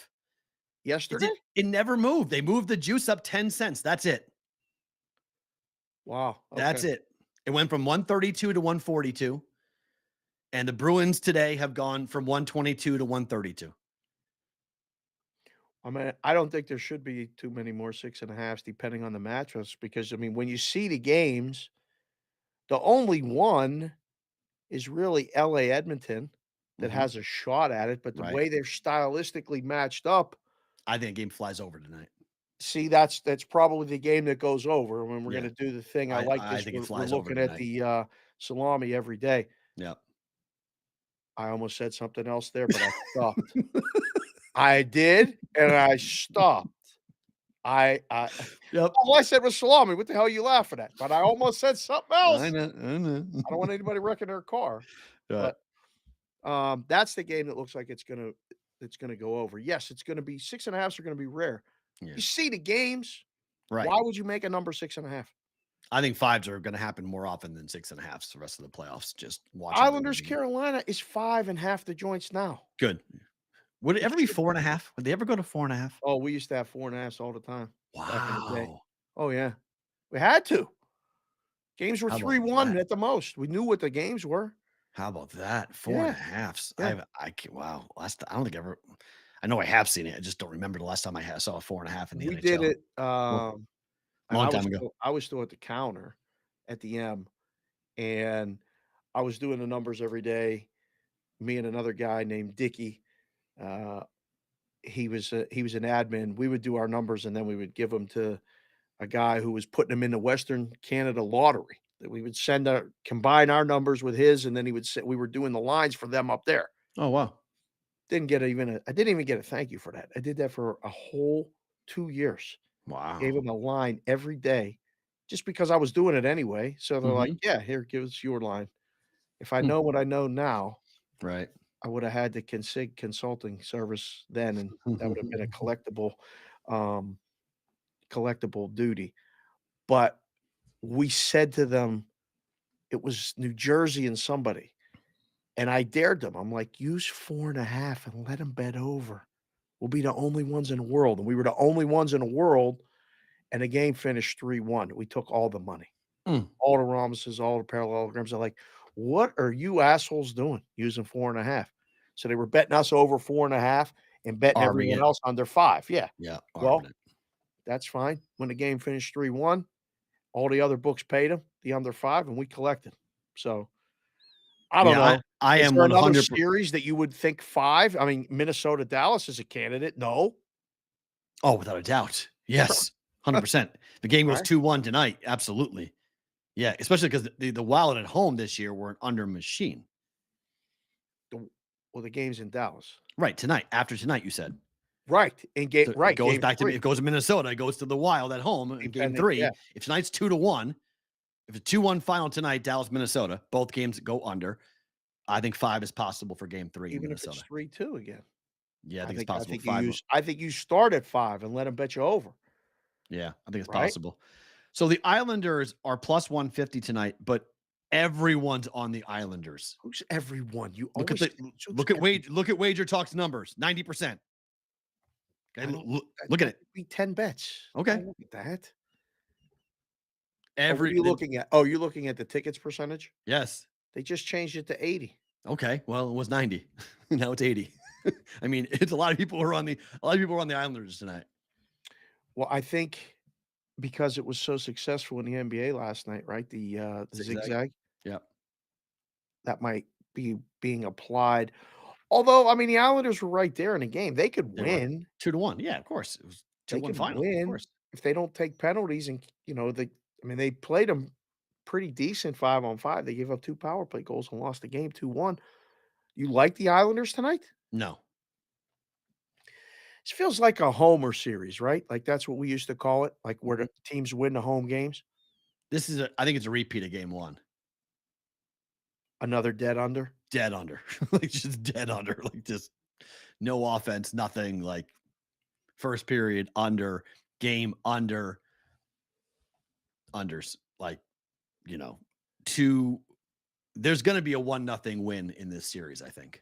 Yesterday? It never moved. They moved the juice up 10 cents. That's it. Wow, That's okay. it. It went from 132 to 142. And the Bruins today have gone from 122 to 132. I mean, I don't think there should be too many more 6.5s depending on the matchups because, I mean, when you see the games, the only one is really LA Edmonton that Mhm. has a shot at it, but the Right. way they're stylistically matched up, I think game flies over tonight. see, that's probably the game that goes over when we're Yeah. gonna do the thing. I like I this. think it We're flies over looking at tonight. the, salami every day. Yep. I almost said something else there, but I stopped. I did, and I stopped. I Yep. all I said was salami. What the hell are you laughing at? But I almost said something I else. know. I know. I don't want anybody wrecking their car. Right. But, that's the game that looks like it's gonna go over. Yes, it's gonna be 6.5s are gonna be rare. Yeah. You see the games. Right. Why would you make a number 6.5? I think 5s are going to happen more often than 6.5s the rest of the playoffs. Just watching the Islanders, Carolina is 5 and half the joints now. good. Would it It ever be should be. 4.5? Would they ever go to 4.5? Oh, we used to have 4.5s all the time back in the day. Wow. Oh, yeah. We had to. Games were How about 3-1 that? at the most. We knew what the games were. How about that? Four and Yeah, a halfs. yeah. I can't, wow. I don't think I ever. I know I have seen it. I just don't remember the last time saw a 4.5 in the We did NHL. it, Long, and long time ago. I was still at the counter at the M, and I was doing the numbers every day. Me and another guy named Dicky, uh, he was an admin. We would do our numbers, and then we would give them to a guy who was putting them in the Western Canada lottery. That we would combine our numbers with his, and then he would say we were doing the lines for them up there. Oh wow. I didn't even get a thank you for that. I did that for a whole 2 years. Gave Wow. him a line every day just because I was doing it anyway. So they're like, Hmm. "Yeah, here, give us your line." If I Hmm. know what I know now, Right. I would have had the consulting service then, and that would have been a um, collectible duty. But we said to them, it was New Jersey and somebody, and I dared them. I'm like, "Use 4.5 and let them bet over. We'll be the only ones in the world." And we were the only ones in the world, and the game finished 3-1. We took all the money. All the Ramises, all the parallelograms are like, what are you assholes doing using 4.5? So they were betting us over 4.5 and betting Arbing everyone it. else under 5. Yeah. Yeah. Well, Arbing it. that's fine. When the game finished 3-1, all the other books paid them the under 5, and we collected. So I don't Yeah. know. I Is am there another 100. series that you would think 5? I mean, Minnesota Dallas is a candidate. No. Oh, without a doubt. Yes. 100%. The game goes Right. 2-1 tonight. Absolutely. Yeah. Especially because the Wild at home this year were an under machine. Well, the game's in Dallas. Right. Tonight. After tonight, you said. Right. In game So it right, goes game back 3. to it goes to Minnesota. It goes to the Wild at home in game Depending, 3. yeah. If tonight's 2-1, if it's 2-1 final tonight, Dallas, Minnesota, both games go under. I think 5 is possible for game 3 in Even if Minnesota. it's 3-2 again. Yeah, I think it's I possible. think 5. I think you start at 5 and let them bet you over. Yeah, I think it's Right? possible. So the Islanders are plus 150 tonight, but everyone's on the Islanders. Who's everyone? You Look at always look at Wager Talk's numbers, 90%. Okay, look at it. Be 10 bets. Okay. Don't look at that. What are Every you looking at? Oh, you're looking at the tickets percentage? yes. They just changed it to 80. Okay. Well, it was 90. Now it's 80. I mean, it's a lot of people who are on the Islanders tonight. Well, I think because it was so successful in the NBA last night, right? The zigzag, Yeah. that might be being applied. Although, I mean, the Islanders were right there in the game. They could They were. win. 2-1. Yeah, of course. It was They 2-1 could final. Of win course. if they don't take penalties and, they played them pretty decent 5-on-5. They gave up 2 power play goals and lost the game 2-1. You like the Islanders tonight? No. This feels like a homer series, right? Like that's what we used to call it, like where Mm-hmm. the teams win the home games. I think it's a repeat of game 1. Another dead under. Dead under. Like just dead under. Like just no offense, nothing. Like first period under, game under, unders. Like, there's going to be a 1-0 win in this series, I think.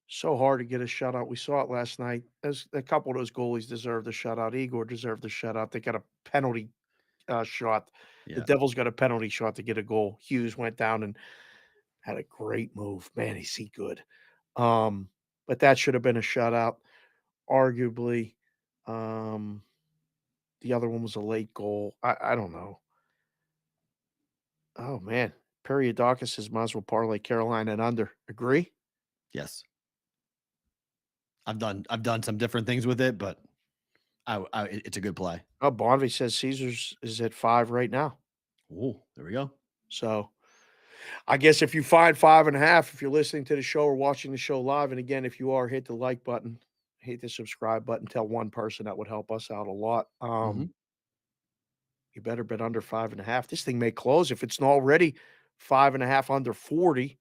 So hard to get a shutout. We saw it last night. As a couple of those goalies deserved a shutout. Igor deserved the shutout. They got a penalty shot. Yeah. The Devils got a penalty shot to get a goal. Hughes went down and had a great move. Man, is he good. But that should have been a shutout, arguably. The other one was a late goal. I don't know. Oh, man. Perrault says might as well parlay Carolina and under. Agree? Yes. I've done some different things with it, but it's a good play. Oh, Bonvy says Caesars is at 5 right now. Oh, there we go. So I guess if you find 5.5, if you're listening to the show or watching the show live, and again, if you are, hit the like button, hit the subscribe button, tell one person, that would help us out a lot. You better bet under 5.5. This thing may close. If it's already 5.5 under 40,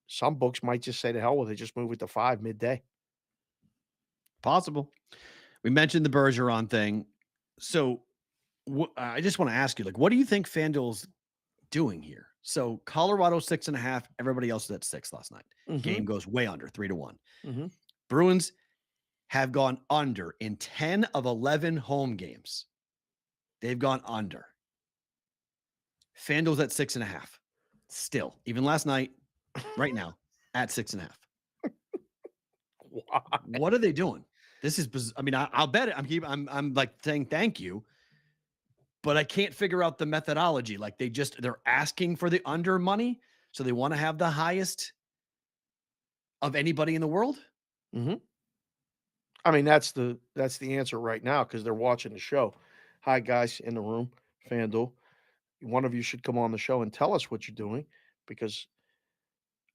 some books might just say to hell with it, just move it to 5 midday. Possible. We mentioned the Bergeron thing. So I just want to ask you, like, what do you think FanDuel's doing here? So Colorado 6.5, everybody else is at 6 last night. Game goes way under 3-1. Bruins have gone under in 10 of 11 home games. They've gone under. FanDuel's at 6.5. Still, even last night, right now, at 6.5. Why? What are they doing? This is, I mean, I'll bet it. I'm like saying thank you, but I can't figure out the methodology. Like they're asking for the under money, so they want to have the highest of anybody in the world. I mean, that's the answer right now because they're watching the show. Hi, guys in the room, FanDuel. One of you should come on the show and tell us what you're doing because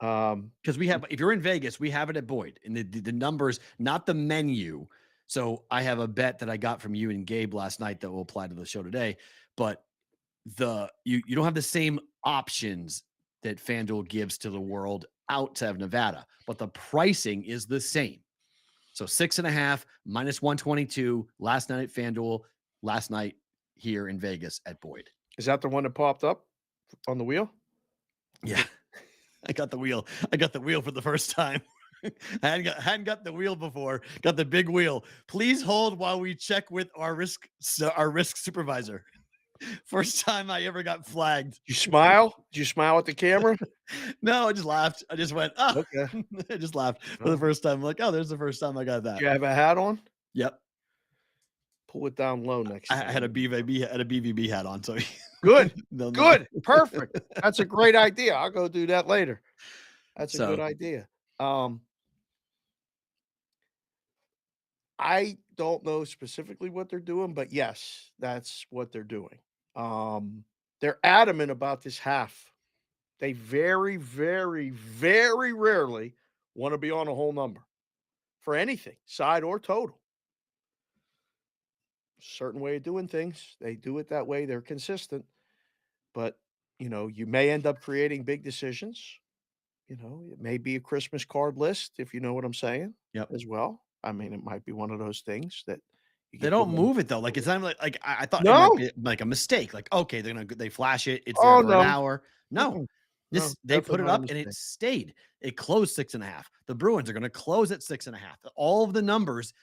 we have, if you're in Vegas, we have it at Boyd and the numbers, not the menu. So I have a bet that I got from you and Gabe last night that will apply to the show today, but you don't have the same options that FanDuel gives to the world outside of Nevada, but the pricing is the same. So 6.5 minus 122 last night at FanDuel, last night here in Vegas at Boyd. Is that the one that popped up on the wheel? Yeah. I got the wheel. I got the wheel for the first time. I hadn't got the wheel before. Got the big wheel. Please hold while we check with our risk supervisor. First time I ever got flagged. You smile? Did you smile at the camera? No, I just laughed. I just went, oh, Okay. I just laughed for the first time. I'm like, oh, there's the first time I got that. Do you have a hat on? Yep. Pull it down low next time. I had a BVB hat on. So Good. they'll know. Good. Perfect. That's a great idea. I'll go do that later. That's a good So- idea. I don't know specifically what they're doing, but yes, that's what they're doing. They're adamant about this half. They very, very, very rarely want to be on a whole number for anything, side or total. Certain way of doing things. They do it that way. They're consistent. But, you may end up creating big decisions. It may be a Christmas card list, if you know what I'm saying, Yep. as well. I mean, it might be one of those things that you They get don't the move it though. Like it's not like I thought it No. might be like a mistake. Like, okay, they flash it, it's there Oh, for no. an hour. No, Mm-mm. they put definitely it not a up and it mistake. stayed. It closed 6.5. The Bruins are going to close at 6.5. All of the numbers,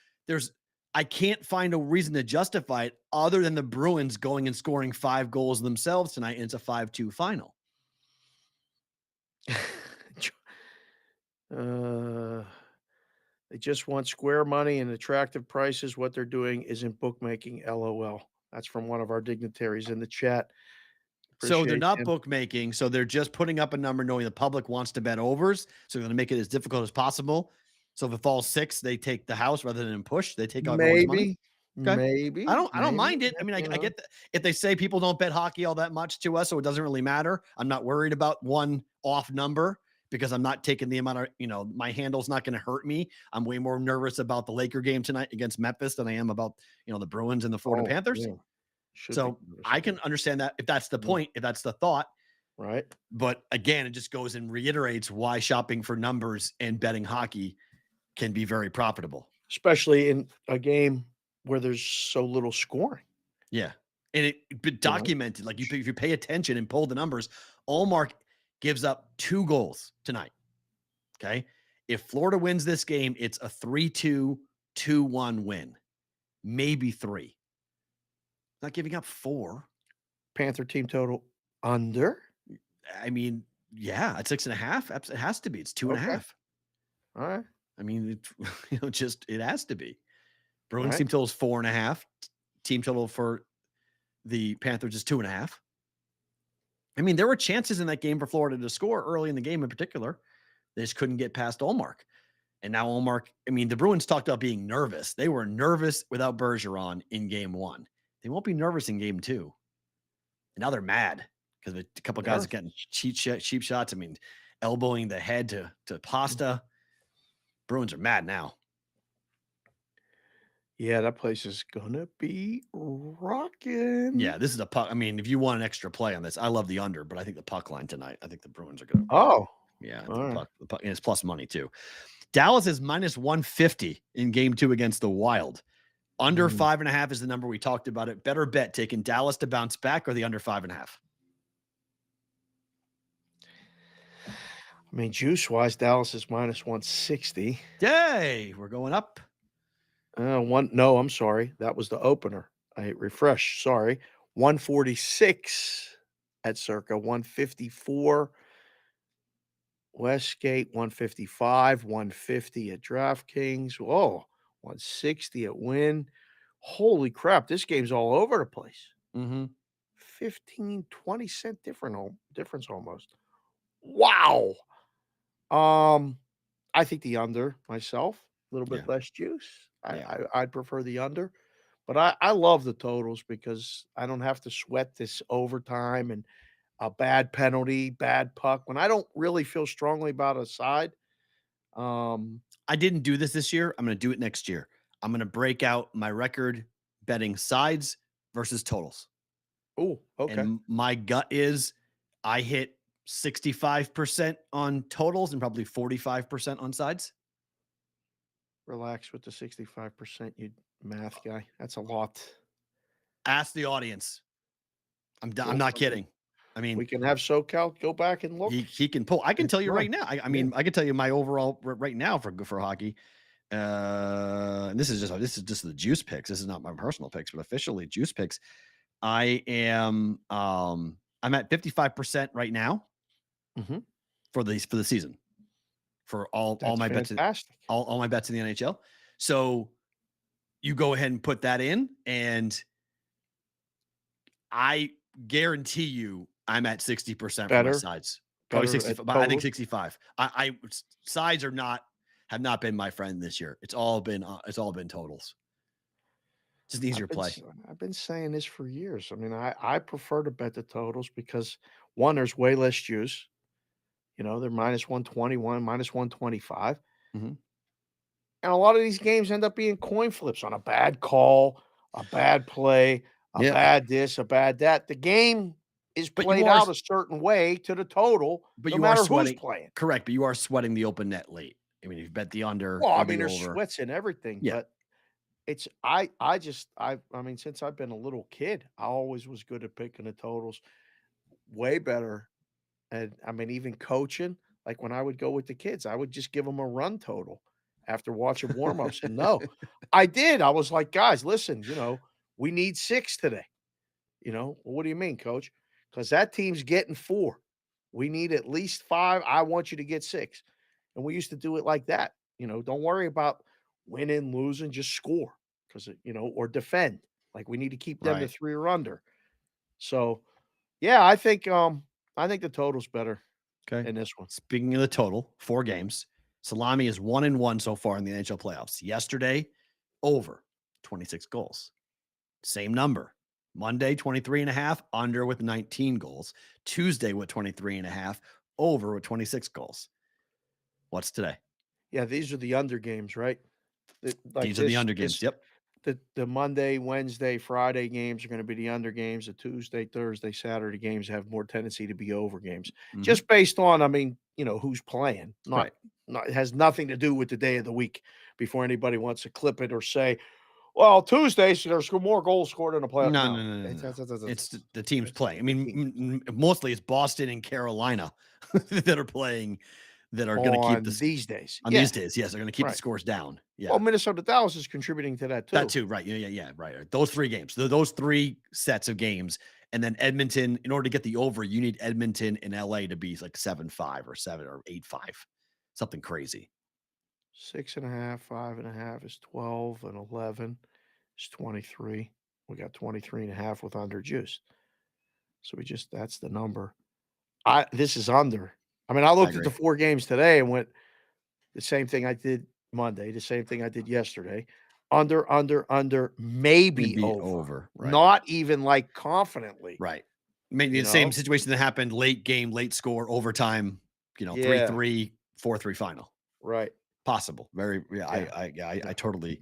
I can't find a reason to justify it other than the Bruins going and scoring 5 goals themselves tonight, and it's a 5-2 final. They just want square money and attractive prices. What they're doing isn't bookmaking. LOL. That's from one of our dignitaries in the chat. So they're Appreciate not him. bookmaking. So they're just putting up a number knowing the public wants to bet overs. So they're going to make it as difficult as possible. So if it falls 6, they take the house rather than push. They take everyone's money. Maybe. Okay. Maybe. I don't maybe, mind it. I mean, I get that if they say people don't bet hockey all that much to us, so it doesn't really matter. I'm not worried about one off number because I'm not taking the amount of, my handle's not going to hurt me. I'm way more nervous about the Laker game tonight against Memphis than I am about, the Bruins and the Florida Panthers. Yeah. Should So be nervous I about can it. understand that if that's the point, if that's the thought. Right. But again, it just goes and reiterates why shopping for numbers and betting hockey can be very profitable. Especially in a game where there's so little scoring. Yeah. And it documented, like if you pay attention and pull the numbers, Allmark gives up 2 goals tonight. Okay. If Florida wins this game, it's a 3-2, 2-1 win. Maybe 3. Not giving up 4. Panther team total under. I mean, yeah, at 6.5. It has to be. It's 2.5. Okay. All right. I mean, it has to be. Bruins Right. team total is 4.5. Team total for the Panthers is 2.5. I mean, there were chances in that game for Florida to score early in the game in particular. They just couldn't get past Allmark. And now Allmark, I mean, the Bruins talked about being nervous. They were nervous without Bergeron in game 1. They won't be nervous in game 2. And now they're mad because a couple of guys are getting cheap shots. I mean, elbowing the head to Pasta. Bruins are mad now. Yeah, that place is gonna be rocking. Yeah, this is a puck. I mean, if you want an extra play on this, I love the under, but I think the puck line tonight. I think the Bruins are going to. Oh, Yeah, all right. the puck, and it's plus money too. Dallas is minus 150 in game 2 against the Wild. Under 5.5 is the number we talked about. It better bet taking Dallas to bounce back or the under 5.5. I mean, juice wise, Dallas is minus 160. Yay, we're going up. No, I'm sorry. That was the opener. I hit refresh. Sorry. 146 at Circa, 154 Westgate, 155, 150 at DraftKings. Whoa, 160 at Win. Holy crap, this game's all over the place. Mm-hmm. 15, 20 cent difference almost. Wow. I think the under myself, a little bit less juice. I'd prefer the under, but I love the totals because I don't have to sweat this overtime and a bad penalty, bad puck. When I don't really feel strongly about a side, I didn't do this year. I'm going to do it next year. I'm going to break out my record betting sides versus totals. Oh, okay. And my gut is I hit 65% on totals and probably 45% on sides. Relax with the 65%, you math guy. That's a lot. Ask the audience. I'm not kidding. I mean, we can have SoCal go back and look. He can pull. I can tell you fine. right now. I mean, I can tell you my overall right now for hockey. And this is just the juice picks. This is not my personal picks, but officially juice picks. I am I'm at 55% right now Mhm. for the season. For all That's my bets fantastic. all my bets in the NHL. So you go ahead and put that in, and I guarantee you I'm at 60% for my Better sides. Probably better at 65. I think totals. 65. Sides have not been my friend this year. It's all been totals. Just an easier play. I've been saying this for years. I mean, I prefer to bet the totals because, 1, there's way less juice. You know, they're minus 121, minus 125. Mhm. And a lot of these games end up being coin flips on a bad call, a bad play, a Yeah. bad this, a bad that. The game is But you played are out a certain way to the total, but no you are matter who's sweating. playing. Correct, but you are sweating the open net late. I mean, if you bet the under Well, I or mean, the there's over. sweats and everything, Yeah. but it's I mean, since I've been a little kid, I always was good at picking the totals, way better. And I mean, even coaching, like when I would go with the kids, I would just give them a run total after watching warmups. And no, I did. I was like, guys, listen, we need 6 today. Well, what do you mean, coach? Because that team's getting 4. We need at least 5. I want you to get 6. And we used to do it like that. Don't worry about winning, losing, just score because, or defend. Like we need to keep them to Right. 3 or under. So, yeah, I think the total's better Okay. in this one. Speaking of the total, 4 games. Salami is 1-1 so far in the NHL playoffs. Yesterday, over 26 goals. Same number. Monday, 23.5, under with 19 goals. Tuesday with 23.5, over with 26 goals. What's today? Yeah, these are the under games, right? Like These are the under games. Yep. the Monday, Wednesday, Friday games are going to be the under games. The Tuesday, Thursday, Saturday games have more tendency to be over games, Mhm. just based on, I mean, who's playing. Right. It has nothing to do with the day of the week. Before anybody wants to clip it or say, "Well, Tuesdays there's more goals scored in a playoff." No, No, no, no, no, it's no. it's, It's the teams it's playing. I the mean, team mostly it's Boston and Carolina that are playing, that are going to keep on this these days. on Yeah, these days. Yes, they're going to keep the right. scores down. Yeah. Well, Minnesota Dallas is contributing to that That too. too, right? Yeah. Right. Those 3 games, those 3 sets of games, and then Edmonton. In order to get the over, you need Edmonton and LA to be like 7-5 or 7 or 8-5, something crazy. 6.5, 5.5 is 12, and 11 is 23. We got 23.5 with under juice. So that's the number. This is under. I mean, I looked at agree. the 4 games today and went the same thing I did Monday, the same thing I did yesterday. Under, maybe Maybe over. right? Not even like confidently. Right. Maybe You the same know? situation that happened late game, late score, overtime. Yeah. 3-3, 4-3 final. Right. Possible. Very. Yeah. Yeah. I totally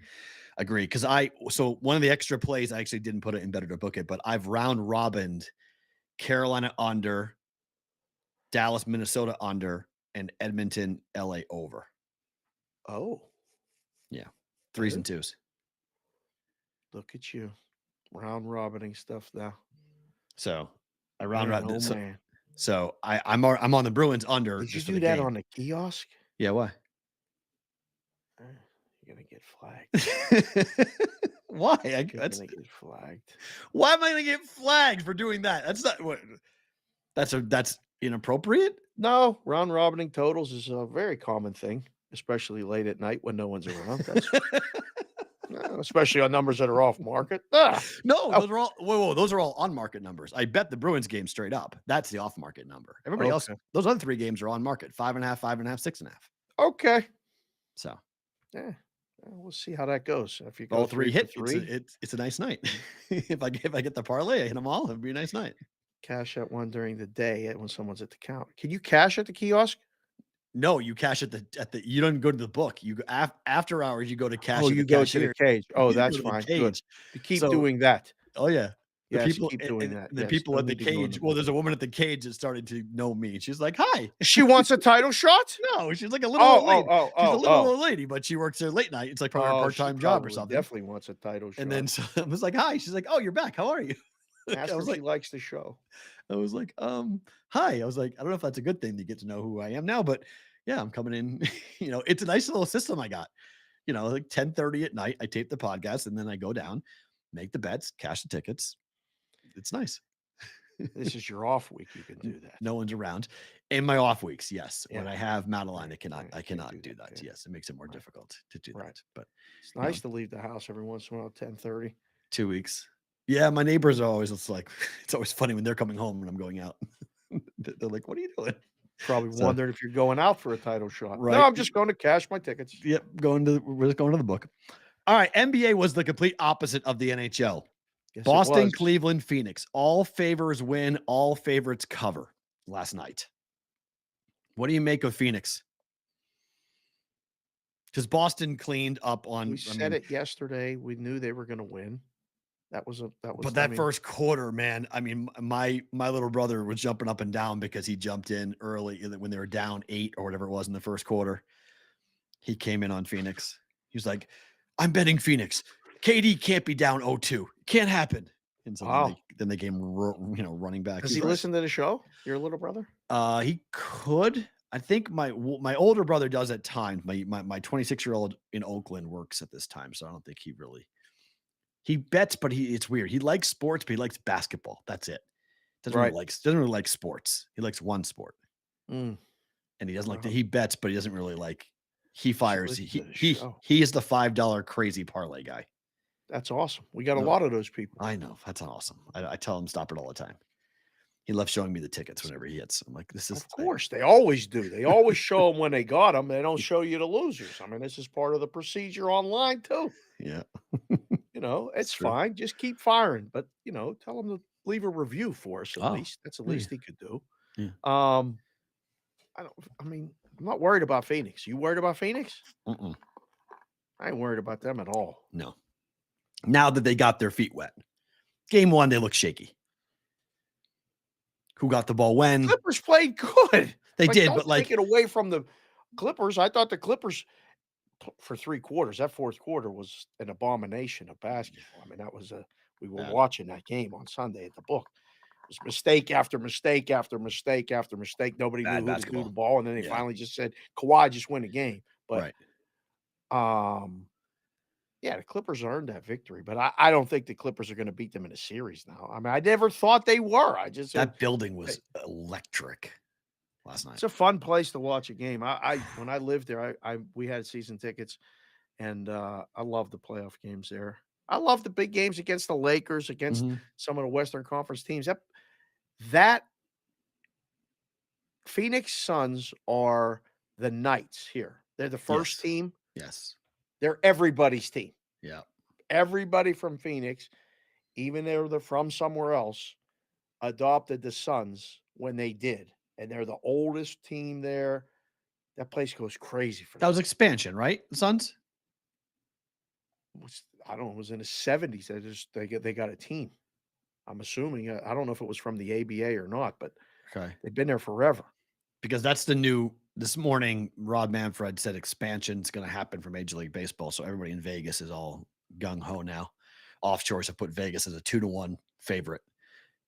agree. Because so one of the extra plays, I actually didn't put it in better to book it, but I've round robined Carolina under, Dallas, Minnesota under, and Edmonton, LA over. Oh, Yeah. 3s Good. and 2s. Look at you. Round robining stuff now. So I round Man, robin. oh, So, man. so I'm on the Bruins under. Did you just for do the that game. on the kiosk? Yeah. Why? You're gonna get flagged. Why? You're gonna get flagged. Why am I going to get flagged for doing that? That's not what. That's inappropriate. No, round robining totals is a very common thing, especially late at night when no one's around. Especially on numbers that are off market. No, Oh. those are all. Whoa, those are all on market numbers. I bet the Bruins game straight up. That's the off market number. Everybody else, Okay. those other 3 games are on market. 5.5, 5.5, 6.5. Okay. So Yeah. We'll see how that goes. If you go all 3 hit. for 3, It's a nice night. if I get the parlay, I hit them all. It'd be a nice night. cash that one during the day when someone's at the counter. Can you cash at the kiosk? No, you cash at the you don't go to the book. You go after hours. You go to cash. Oh, at you the go to the cashier. cage. Oh, You go that's to the fine. Good. cage. You keep So- doing that. Oh yeah. The Yes, people keep doing and that. the Yes, people no at the need to go in cage. the Well, book. there's a woman at the cage that started to know me. She's like, "Hi." She wants a title shot? No, she's like a little old lady. She's a little oh. old lady, but she works there late night. It's like probably a Oh, she part-time job or probably something. definitely wants a title shot. And then so I was like, "Hi." She's like, "Oh, you're back. How are you?" Ask I her was if she like, likes the show. "Hi." I was like, "I don't know if that's a good thing to get to know who I am now, but yeah, I'm coming in." It's a nice little system I got. Like 10:30 at night, I tape the podcast and then I go down, make the bets, cash the tickets. It's nice. This is your off week. You can do that. No one's around. In my off weeks, yes. When Yeah. I have Madeline, Right, I right. cannot Can't do do that. that, yeah. Yes, it makes it more Right. difficult to do Right. that. But It's nice to leave the house every once in a while, 10:30. 2 weeks. Yeah, my neighbors are always. It's like it's always funny when they're coming home and I'm going out. They're like, "What are you doing?" Probably So- wondering if you're going out for a title shot. Right. No, I'm just going to cash my tickets. Yep, we're just going to the book. All right, NBA was the complete opposite of the NHL. Yes, it Boston, was. Cleveland, Phoenix. All favors win, all favorites cover last night. What do you make of Phoenix? Because Boston cleaned up on. We said it yesterday. We knew they were going to win. That was. But that first quarter, man. I mean, my little brother was jumping up and down because he jumped in early when they were down 8 or whatever it was in the first quarter. He came in on Phoenix. He was like, "I'm betting Phoenix. KD can't be down 0-2. Can't happen." And so then they came, running back. Does he listen to the show? Your little brother? He could. I think my older brother does at times. My 26-year-old in Oakland works at this time, so I don't think he bets, but it's weird. He likes sports, but he likes basketball. That's it. Doesn't really like sports. He likes one sport, and he doesn't like that. He bets, but he doesn't really like. He fires. He is the $5 crazy parlay guy. That's awesome. We got a lot of those people. I know. That's awesome. I tell him stop it all the time. He loves showing me the tickets whenever he hits. I'm like, this is. Of course, they always do. They always show them when they got them. They don't show you the losers. I mean, this is part of the procedure online too. Yeah. It's fine. Just keep firing. But tell them to leave a review for us at least. That's the least he could do. Yeah. I'm not worried about Phoenix. You worried about Phoenix? Mm-mm. I ain't worried about them at all. No. Now that they got their feet wet. Game 1, they look shaky. Who got the ball when? Clippers played good. They did, don't take it away from the Clippers. I thought the Clippers for 3 quarters, that fourth quarter was an abomination of basketball. I mean, that was we were watching that game on Sunday at the book. It was mistake after mistake after mistake after mistake. Nobody knew who to do the ball, and then they finally just said Kawhi just win the game. But the Clippers earned that victory, but I don't think the Clippers are going to beat them in a series now. I mean, I never thought they were. That building was electric last night. It's a fun place to watch a game. When I lived there, we had season tickets, and I love the playoff games there. I love the big games against the Lakers, against some of the Western Conference teams. That Phoenix Suns are the Knights here. They're the first team. Yes. They're everybody's team. Yeah. Everybody from Phoenix, even though they're from somewhere else, adopted the Suns when they did. And they're the oldest team there. That place goes crazy for them. That was expansion, right? The Suns? I don't know. It was in the 70s. They got a team. I'm assuming. I don't know if it was from the ABA or not, but they've been there forever. Because that's this morning, Rod Manfred said expansion's going to happen for Major League Baseball. So everybody in Vegas is all gung-ho now. Offshores have put Vegas as a 2-1 favorite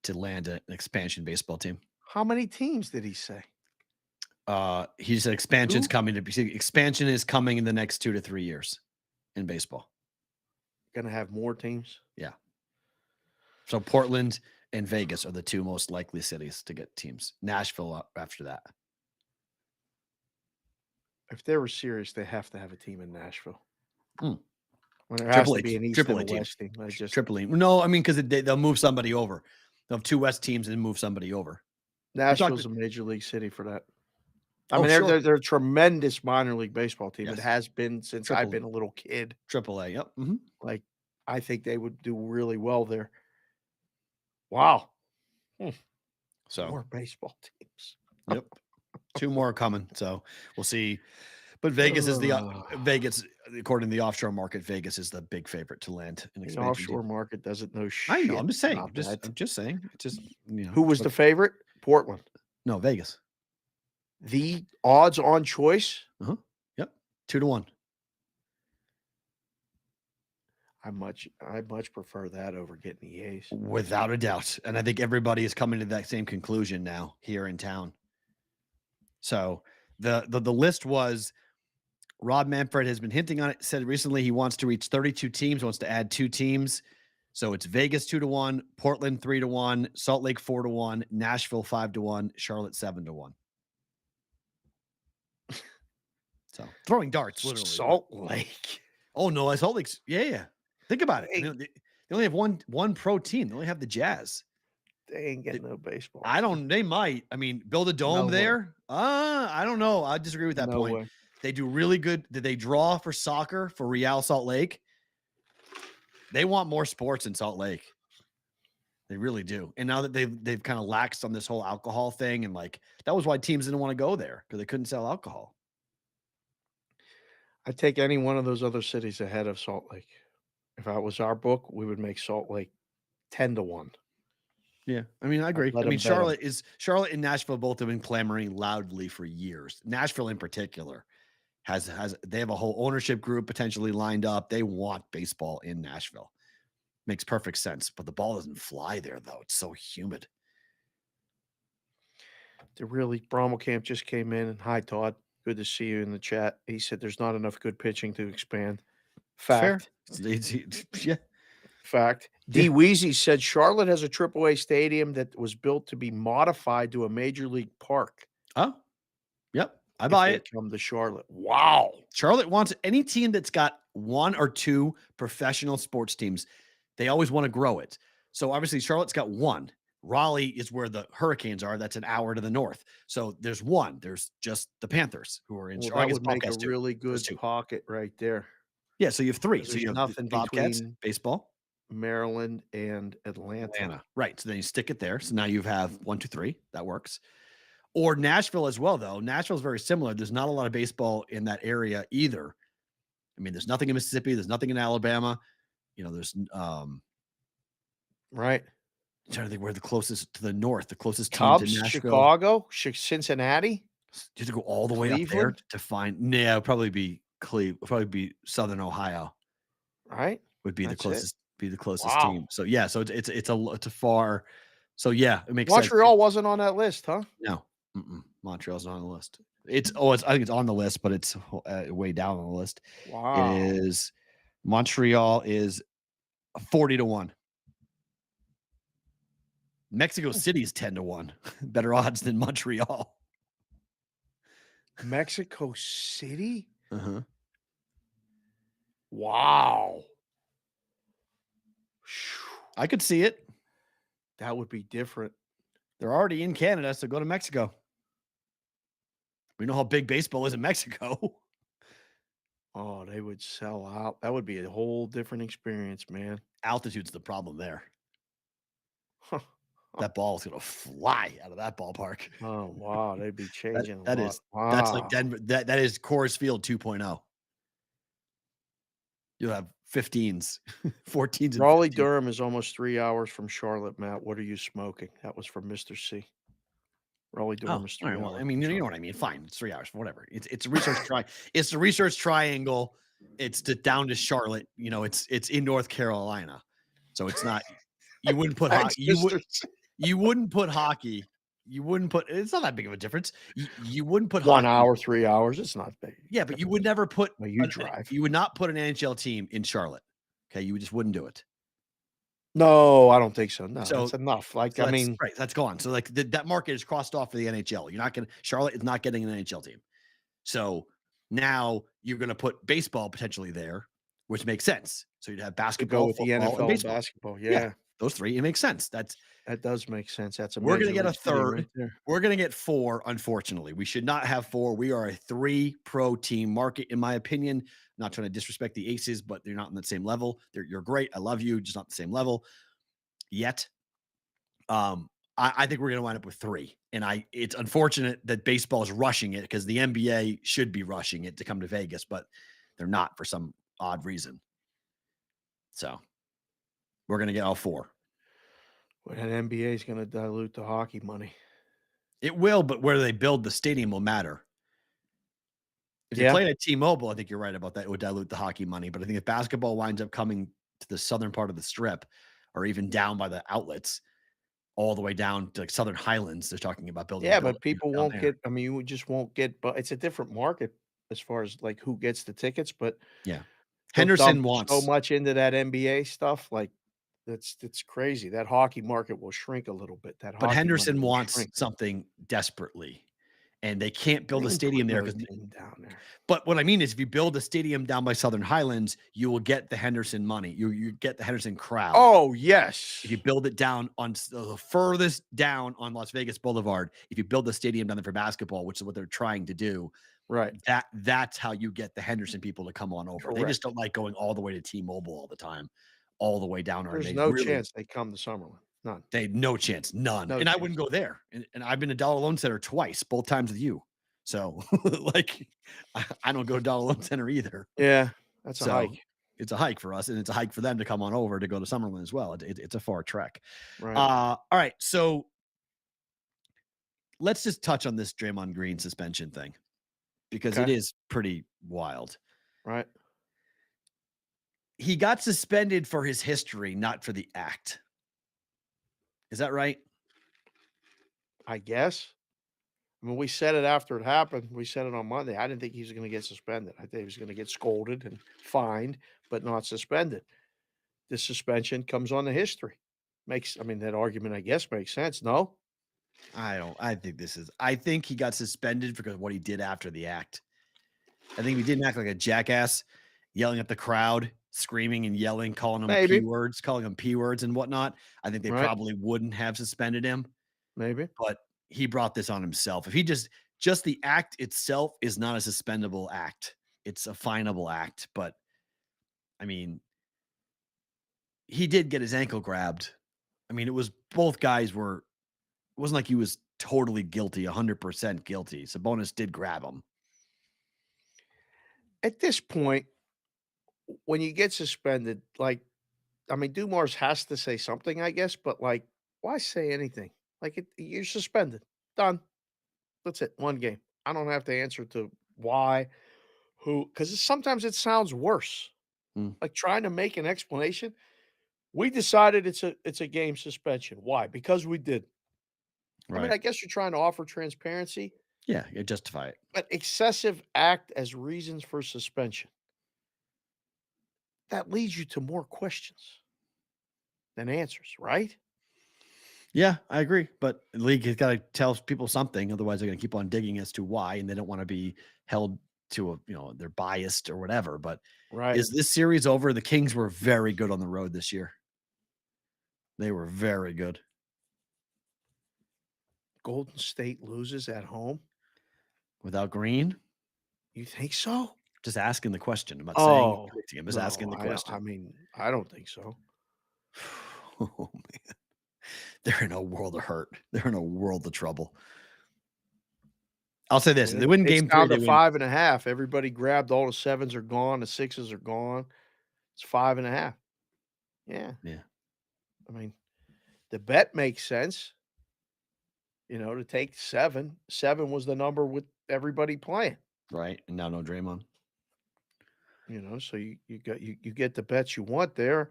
to land an expansion baseball team. How many teams did he say? He said expansion is coming in the next 2 to 3 years in baseball. Going to have more teams? Yeah. So Portland and Vegas are the 2 most likely cities to get teams. Nashville after that. If they were serious, they have to have a team in Nashville. When there has to be an East and a West team. Triple A. No, I mean, because they'll move somebody over. They'll have 2 West teams and move somebody over. Nashville's a major league city for that. I mean, they're a tremendous minor league baseball team. Yes. It has been since I've been a little kid. Triple A, yep. Like, I think they would do really well there. Wow. So more baseball teams. Yep. 2 more coming. So we'll see. But Vegas according to the offshore market, Vegas is the big favorite to land an expansion. The offshore market doesn't know shit. I know. I'm just saying. I'm just saying. It's just who was the favorite? Portland. No, Vegas. The odds on choice. Yep. 2-1. I much prefer that over getting the A's. Without a doubt. And I think everybody is coming to that same conclusion now here in town. So the list was Rob Manfred has been hinting on it, said recently he wants to reach 32 teams, wants to add 2 teams. So it's Vegas 2-1, Portland 3-1, Salt Lake 4-1, Nashville 5-1, Charlotte 7-1. So throwing darts, literally. Salt Lake. Oh no, Salt Lake's yeah. Think about it. Hey. They only have one pro team. They only have the Jazz. They ain't getting no baseball. They might. I mean, build a dome No way. there. I don't know. I disagree with that No point. way. They do really good. Did they draw for soccer for Real Salt Lake? They want more sports in Salt Lake. They really do. And now that they've kind of laxed on this whole alcohol thing, and like that was why teams didn't want to go there because they couldn't sell alcohol. I'd take any one of those other cities ahead of Salt Lake. If that was our book, we would make Salt Lake 10-1. Yeah, I mean, I agree. let I mean, 'em bet 'em. Charlotte and Nashville both have been clamoring loudly for years. Nashville, in particular, they have a whole ownership group potentially lined up. They want baseball in Nashville. Makes perfect sense, but the ball doesn't fly there though. It's so humid. Brommelkamp just came in. And hi, Todd. Good to see you in the chat. He said there's not enough good pitching to expand. Fact. Yeah. Fact. Yeah. D. Weezy said Charlotte has a AAA stadium that was built to be modified to a major league park. Oh, yep. I buy it. Come to Charlotte. Wow. Charlotte wants any team that's got one or two professional sports teams. They always want to grow it. So obviously Charlotte's got one. Raleigh is where the Hurricanes are. That's an hour to the north. So there's one. There's just the Panthers who are in. Well, I that guess would make a Bobcats too. really good There's two. pocket right there. Yeah, so you have three. So There's you have nothing Bobcats, between baseball, Maryland and Atlanta. Right. So then you stick it there. So now you have 1, 2, 3. That works. Or Nashville as well, though. Nashville's very similar. There's not a lot of baseball in that area either. I mean, there's nothing in Mississippi. There's nothing in Alabama. You know, there's Right. I'm trying to think where the closest to the north, the closest team Cubs, to Nashville. Chicago, Cincinnati. You have to go all the way up there Cleveland? to find. Yeah, it'd probably be probably be Southern Ohio. Right. Would be That's the it. closest. Be the closest Wow. team. So yeah, so it's a far. So yeah, it makes Montreal sense. wasn't on that list, huh? No, Montreal's not on the list. I think it's on the list, but it's way down on the list. Wow. It is Montreal is 40-1. Mexico City is 10-1. Better odds than Montreal. Mexico City? Uh-huh. Wow. I could see it. That would be different. They're already in Canada, so go to Mexico. We know how big baseball is in Mexico. Oh, they would sell out. That would be a whole different experience, man. Altitude's the problem there. Huh. That ball is going to fly out of that ballpark. Oh, wow. They'd be changing That a lot. is that's like Wow. Denver. That is Coors Field 2.0. You'll have 15s, 14s, and Raleigh 15s. Durham is almost 3 hours from Charlotte, Matt. What are you smoking? That was from Mr. C. Raleigh Durham is 3 all right, well, hours. I mean, you know what I mean. Fine, it's 3 hours, whatever. It's a research It's the research triangle. It's down to Charlotte. You know, it's in North Carolina, so it's not. You wouldn't put Thanks, hockey. Mr. C. You wouldn't put hockey. You wouldn't put. It's not that big of a difference. You wouldn't put 1 hockey. hour, 3 hours. It's not big. Yeah, but you would never put. Well, you drive. You would not put an NHL team in Charlotte. Okay, you just wouldn't do it. No, I don't think so. No, So- that's enough. Like, So I that's- mean, right, that's gone. So like that market is crossed off for the NHL. You're not going to Charlotte is not getting an NHL team. So now you're going to put baseball potentially there, which makes sense. So you'd have to basketball, go with the football, and NFL and baseball. basketball. Yeah. Yeah, Those three, it makes sense. That does make sense. That's a We're gonna major get a league stadium third. right there. we're going to get 4. Unfortunately, we should not have 4. We are a 3 pro team market, in my opinion. Not trying to disrespect the Aces, but they're not on the same level. You're great. I love you, just not the same level yet. I think we're going to wind up with 3. And it's unfortunate that baseball is rushing it because the NBA should be rushing it to come to Vegas, but they're not for some odd reason. So we're going to get all 4. But that NBA is going to dilute the hockey money. It will, but where they build the stadium will matter. If you Yeah. play at T-Mobile, I think you're right about that. It would dilute the hockey money. But I think if basketball winds up coming to the southern part of the strip or even down by the outlets, all the way down to like Southern Highlands, they're talking about building. Yeah, a building but people down won't there. get. I mean, you just won't get. But it's a different market as far as like who gets the tickets. But Yeah. they'll Henderson dump wants so much into that NBA stuff. Like That's crazy. That hockey market will shrink a little bit. That But hockey money Henderson will wants shrink. something desperately, and they can't They build a can stadium put there no because. team down there. But what I mean is, if you build a stadium down by Southern Highlands, you will get the Henderson money. You get the Henderson crowd. Oh, yes. If you build it down on the furthest down on Las Vegas Boulevard, if you build the stadium down there for basketball, which is what they're trying to do, Right. that's how you get the Henderson people to come on over. They just Correct. don't like going all the way to T-Mobile all the time, all the way down there. And There's they no really, chance they come to Summerlin. None. they no chance, none. No And I chance. wouldn't go there. And I've been to Dollar Loan Center twice, both times with you. So like, I don't go to Dollar Loan Center either. Yeah, that's a So hike. it's a hike for us, and it's a hike for them to come on over to go to Summerlin as well. It's a far trek. Right. All right, so let's just touch on this Draymond Green suspension thing because it Okay. is pretty wild. Right. He got suspended for his history, not for the act. Is that right? I guess. I mean, we said it after it happened. We said it on Monday. I didn't think he was going to get suspended. I think he was going to get scolded and fined, but not suspended. The suspension comes on the history. That argument, I guess, makes sense. No? I think he got suspended because of what he did after the act. I think he didn't act like a jackass, yelling at the crowd, screaming and yelling, calling them Maybe. P words and whatnot. I think they Right. probably wouldn't have suspended him, Maybe. but he brought this on himself. If he just the act itself is not a suspendable act. It's a finable act, but I mean, he did get his ankle grabbed. I mean, both guys it wasn't like he was totally guilty, 100% guilty. Sabonis did grab him. At this point, when you get suspended, Dumars has to say something, I guess, but why say anything? You're suspended. Done. That's it. One game. I don't have to answer to why, who, because sometimes it sounds worse. Mm. Like trying to make an explanation. We decided it's a game suspension. Why? Because we did. Right. I guess you're trying to offer transparency, Yeah, you justify it. but excessive act as reasons for suspension. That leads you to more questions than answers, right? Yeah, I agree. But the league has got to tell people something. Otherwise, they're going to keep on digging as to why, and they don't want to be held to they're biased or whatever. But Right. is this series over? The Kings were very good on the road this year. They were very good. Golden State loses at home? Without Green? You think so? Just asking the question. I'm not Oh, saying predicting. I'm just asking the question. I don't think so. Oh man, they're in a world of hurt. They're in a world of trouble. I'll say this: if they win game down 3, to 5.5. Everybody grabbed. All the 7s are gone. The 6s are gone. It's 5.5. Yeah. Yeah. I mean, the bet makes sense. To take 7. 7 was the number with everybody playing. Right, and now no Draymond. So you get the bets you want there.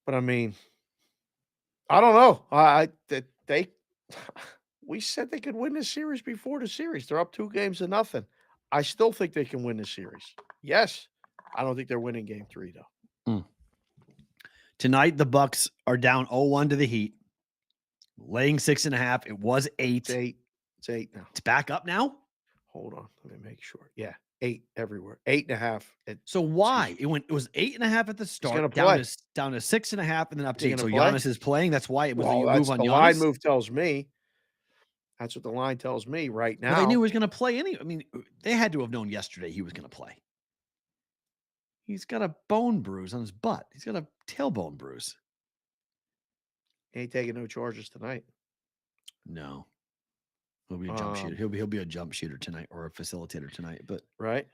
But I mean, I don't know. We said they could win this series before the series. They're up 2-0. I still think they can win this series. Yes. I don't think they're winning game 3 though. Tonight, the Bucks are down 0-1 to the Heat, laying 6.5. It was 8. It's 8. It's 8 now. It's back up now? Hold on. Let me make sure. Yeah. 8 everywhere. 8.5. So why? It was 8.5 at the start, down to 6.5, and then up to 8. So Giannis is playing. That's why it was a move on the Giannis. line move tells me. That's what the line tells me right now. Well, they knew he was going to play they had to have known yesterday he was going to play. He's got a bone bruise on his butt. He's got a tailbone bruise. He ain't taking no charges tonight. No. He'll be a jump shooter. He'll be a jump shooter tonight or a facilitator tonight. But right.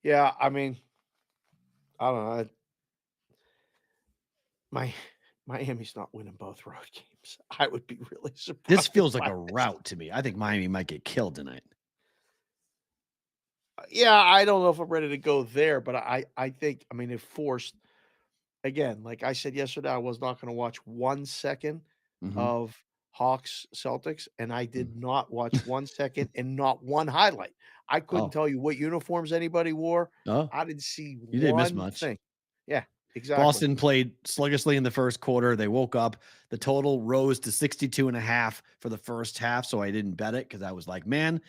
Yeah, I don't know. Miami's not winning both road games. I would be really surprised. This feels like a rout to me. I think Miami might get killed tonight. Yeah, I don't know if I'm ready to go there, but I think, it forced, again, like I said yesterday, I was not going to watch 1 second of Hawks Celtics, and I did not watch 1 second and not one highlight. I couldn't tell you what uniforms anybody wore. Oh, I didn't see you didn't miss one much. thing. Yeah, Exactly. Boston played sluggishly in the first quarter. They woke up. The total rose to 62.5 for the first half. So I didn't bet it because I was like, man,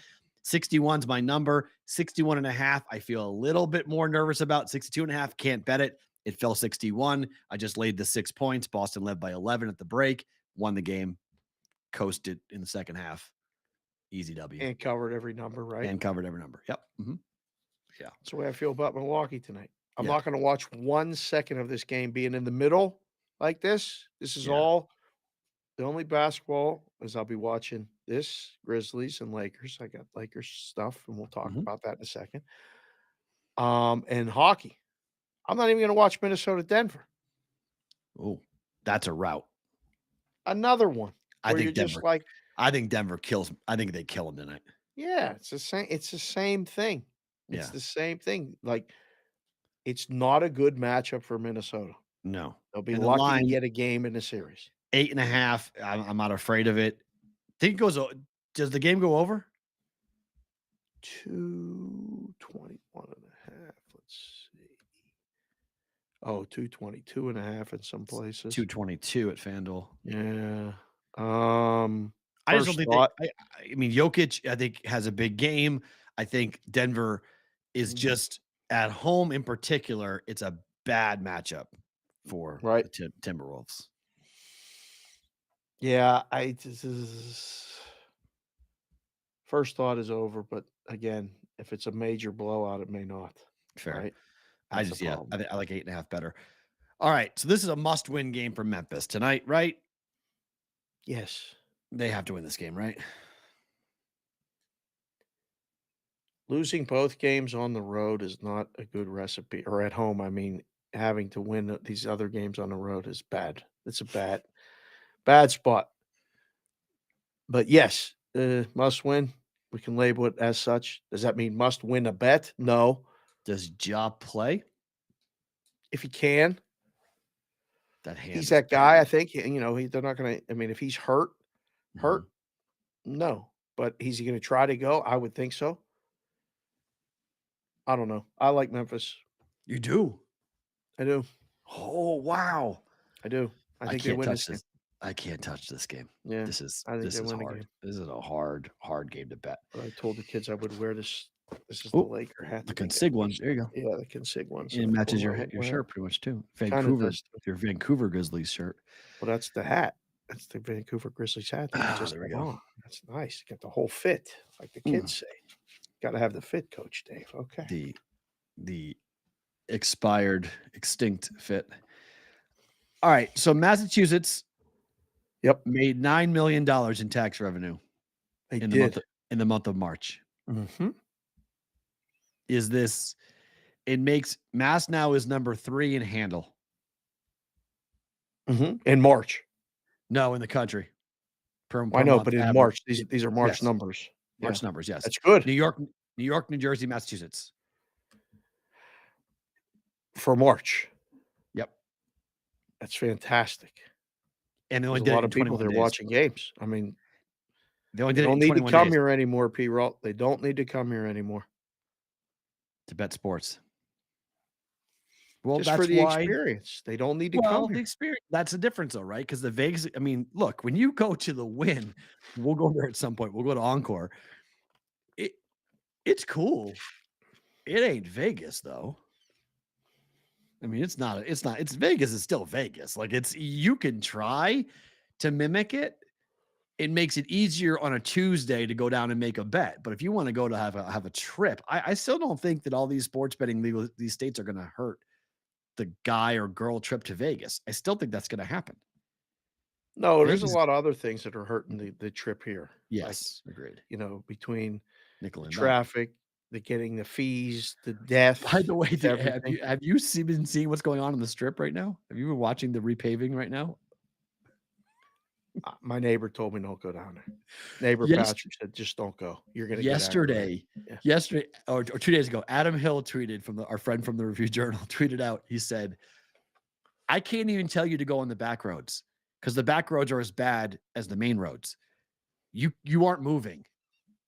61's my number. 61.5. I feel a little bit more nervous about 62.5. Can't bet it. It fell 61. I just laid the 6 points. Boston led by 11 at the break, won the game, coasted in the second half. Easy W. And covered every number, right? And covered every number. Yep. Mm-hmm. Yeah. That's the way I feel about Milwaukee tonight. I'm Yeah. not going to watch 1 second of this game being in the middle like this. This is all the only basketball is I'll be watching this Grizzlies and Lakers. I got Lakers stuff, and we'll talk about that in a second. And hockey. I'm not even going to watch Minnesota Denver. Oh, that's a route. Another one. I Where think you're Denver. just like, I think Denver kills. I think they kill him tonight. yeah, it's the same. It's the same thing. It's Yeah. the same thing. Like, it's not a good matchup for Minnesota. No. They'll be And the lucky line, to get a game in the series. 8.5. I'm not afraid of it. Think it goes. Does the game go over? 221.5. Let's see. Oh, 222.5 in some places. 222 at FanDuel. Yeah. I just don't First think thought. I mean, Jokic, I think, has a big game. I think Denver is just at home in particular. It's a bad matchup for Right. the Timberwolves. Yeah, first thought is over, but again, if it's a major blowout, it may not. Fair. Right? I That's just, the yeah, problem. I like 8.5 better. All right. So this is a must-win game for Memphis tonight, right? Yes. They have to win this game, right? Losing both games on the road is not a good recipe, or at home. I mean, having to win these other games on the road is bad. It's a bad spot. But yes, must win. We can label it as such. Does that mean must win a bet? No. Does Ja play? If he can, That hand he's is that guy. bad. I think they're not going to. I mean, if he's hurt, no. But is he going to try to go? I would think so. I don't know. I like Memphis. You do? I do. Oh, wow. I do. I think they can't win touch this game. this. I can't touch this game. Yeah, This is I think they win the hard. game. This is a hard game to bet. But I told the kids I would wear this. This is the Laker hat. The that they got. consig one. There you go. Yeah, the consig one. It matches your shirt pretty much too. Kinda Vancouver, does too. your Vancouver Grizzlies shirt. Well, that's the hat. That's the Vancouver Grizzlies hat. That I just there we got go. on. That's nice. Get the whole fit, like the kids say. Got to have the fit, Coach Dave. Okay. The extinct fit. All right. So Massachusetts made $9 million in tax revenue in the month of March. Mm-hmm. It makes Mass now is number 3 in handle. Mm-hmm. In March. No, in the country. I know, but in March, these are March numbers. March numbers, yes. That's good. New York, New Jersey, Massachusetts. For March. Yep. That's fantastic. And there's a lot of people there watching games. I mean, they don't need to come here anymore, Perrault. They don't need to come here anymore. To bet sports. Well, just that's for the why, experience. They don't need to come here. The experience. That's the difference, though, right? Because the Vegas, I mean, look, when you go to the Wynn, we'll go there at some point. We'll go to Encore. It's cool. It ain't Vegas, though. I mean, it's Vegas is still Vegas. Like you can try to mimic it. It makes it easier on a Tuesday to go down and make a bet. But if you want to go to have a trip, I still don't think that all these sports betting these states are going to hurt the guy or girl trip to Vegas. I still think that's going to happen. No, there's a lot of other things that are hurting the trip here. Yes, agreed. Between nickel and traffic, the getting the fees, the death. By the way, have you been seeing what's going on the strip right now? Have you been watching the repaving right now? My neighbor told me don't go down there. Neighbor Patrick said, just don't go. You're going to yesterday or 2 days ago, Adam Hill tweeted our friend from the Review Journal tweeted out. He said, I can't even tell you to go on the back roads because the back roads are as bad as the main roads. You aren't moving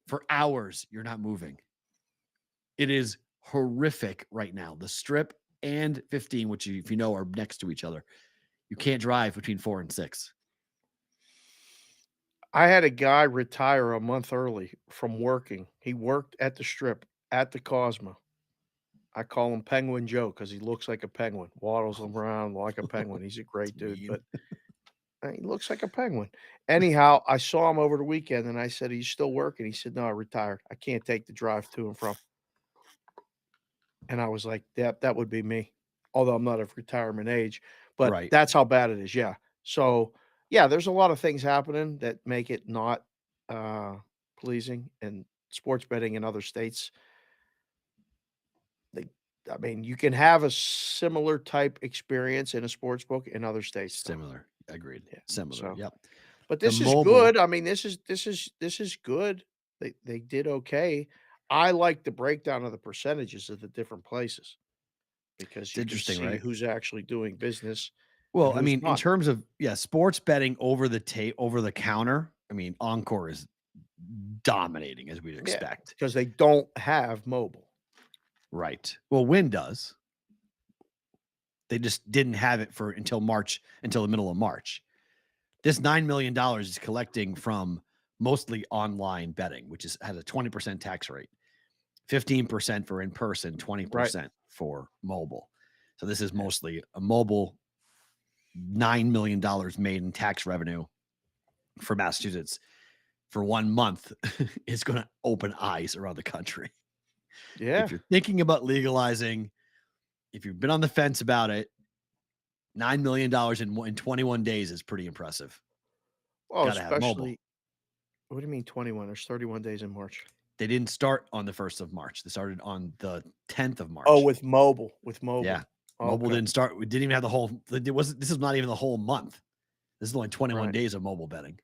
for hours. You're not moving. It is horrific right now. The strip and 15, which if you know are next to each other. You can't drive between 4 and 6. I had a guy retire a month early from working. He worked at the Strip at the Cosmo. I call him Penguin Joe because he looks like a penguin, waddles around like a penguin. He's a great dude, mean. but he looks like a penguin. Anyhow, I saw him over the weekend and I said, "Are you still working?" He said, "No, I retired. I can't take the drive to and from." And I was like, that would be me. Although I'm not of retirement age, but Right. that's how bad it is. Yeah. So yeah, there's a lot of things happening that make it not pleasing, and sports betting in other states. They, I mean, you can have a similar type experience in a sports book in other states, though. Similar. Agreed. Yeah. Similar. So, Yep. but The this is mobile. good. I mean, this is good. They did okay. I like the breakdown of the percentages of the different places because It's you can interesting, see right? who's actually doing business and Well, I who's mean, in not. terms of sports betting over the counter, I mean, Encore is dominating as we'd Yeah, expect. because they don't have mobile. Right. Well, Win does. They just didn't have it until the middle of March. This $9 million is collecting from mostly online betting, which has a 20% tax rate, 15% for in person, 20% Right. for mobile. So this is mostly a mobile $9 million made in tax revenue for Massachusetts for 1 month is going to open eyes around the country. Yeah. If you're thinking about legalizing, if you've been on the fence about it, $9 million in 21 days is pretty impressive. Well, Got to have mobile. especially what do you mean 21? There's 31 days in March. They didn't start on the 1st of March. They started on the 10th of Oh, March. with mobile. With mobile. Yeah. Mobile Okay. didn't start. We didn't even have the whole. This is not even the whole month. This is only 21 Right. days of mobile betting.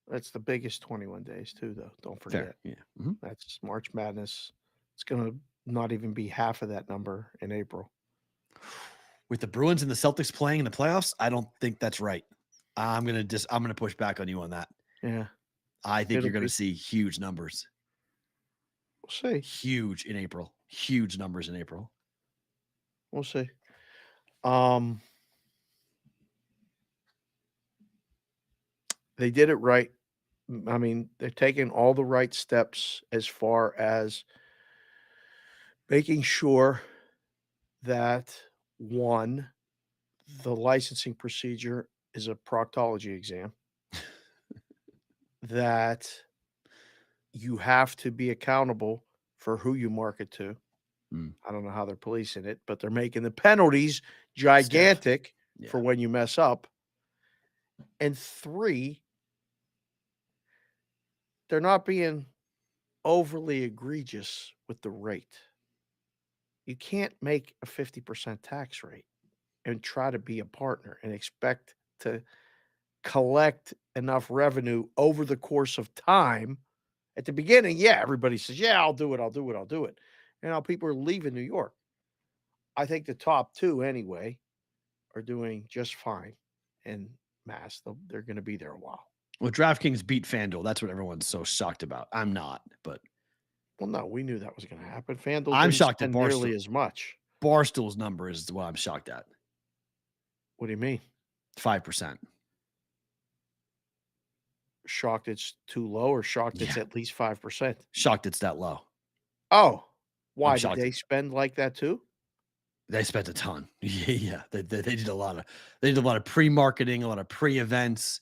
That's the biggest 21 days too, though. Don't Fair. forget. Yeah. Mhm. That's March Madness. It's gonna not even be half of that number in April. With the Bruins and the Celtics playing in the playoffs, I don't think that's right. I'm gonna push back on you on that. Yeah. I think It'll you're gonna be. see huge numbers. We'll see. Huge in April. Huge numbers in April. We'll see. They did it right. I mean, they're taking all the right steps as far as making sure that one, the licensing procedure is a proctology exam, that you have to be accountable for who you market to. Mm. I don't know how they're policing it, but they're making the penalties Stiff. gigantic Yeah. for when you mess up. And 3, they're not being overly egregious with the rate. You can't make a 50% tax rate and try to be a partner and expect to collect enough revenue over the course of time. At the beginning, yeah, everybody says, "Yeah, I'll do it, I'll do it, I'll do it." You know, people are leaving New York. I think the top 2 anyway are doing just fine in Mass. They're going to be there a while. Well, DraftKings beat FanDuel. That's what everyone's so shocked about. I'm not, but Well, no, we knew that was going to happen. FanDuel I'm didn't shocked at spend nearly Barstool. as much. Barstool's number is what I'm shocked at. What do you mean? 5%. Shocked it's too low, or shocked it's Yeah. at least 5%? Shocked it's that low. Oh, why did shocked they it- spend like that too? They spent a ton. Yeah. They did a lot of pre-marketing, a lot of pre-events.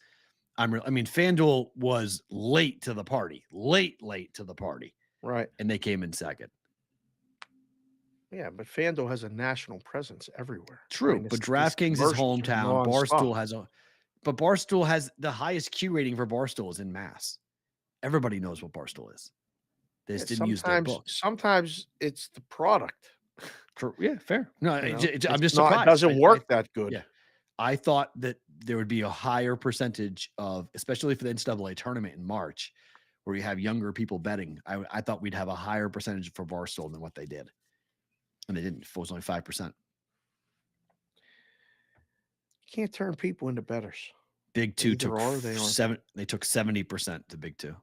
I mean, FanDuel was late to the party. Late to the party. Right. And they came in second. Yeah, but FanDuel has a national presence everywhere. I True, mean, but these DraftKings is commercials are hometown. nonstop. Barstool has the highest Q rating for Barstool is in Mass. Everybody knows what Barstool is. They Yeah, just didn't use their book. sometimes it's the product. True. Yeah, fair. No, You know, I'm it's just not, surprised. it doesn't work that good. Yeah. I thought that there would be a higher percentage of, especially for the NCAA tournament in March, where you have younger people betting. I thought we'd have a higher percentage for Barstool than what they did. And they didn't. It was only 5%. You can't turn people into bettors. Big Two Either took are or they aren't. They took 70% to Big Two.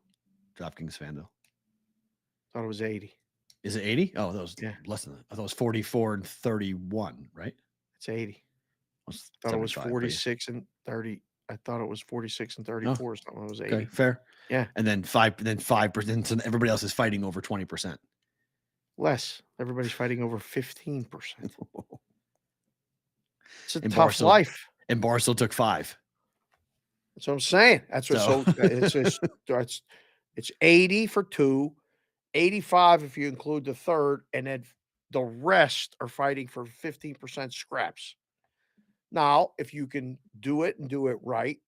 DraftKings FanDuel. Thought it was 80. Is it 80? Oh, that was Yeah. less than that. I thought it was 44 and 31, right? It's 80. Was Thought it was 75, but yeah. 46 and 30. I thought it was 46 and Oh, 34 or something. It was 80. okay, fair. Yeah. And then 5%. So everybody else is fighting over 20%. Less. Everybody's fighting over 15%. It's a And tough life. And Barstool took 5. That's what I'm saying. That's what So- it's 80 for 2, 85 if you include the third, and then the rest are fighting for 15% scraps. Now, if you can do it and do it right,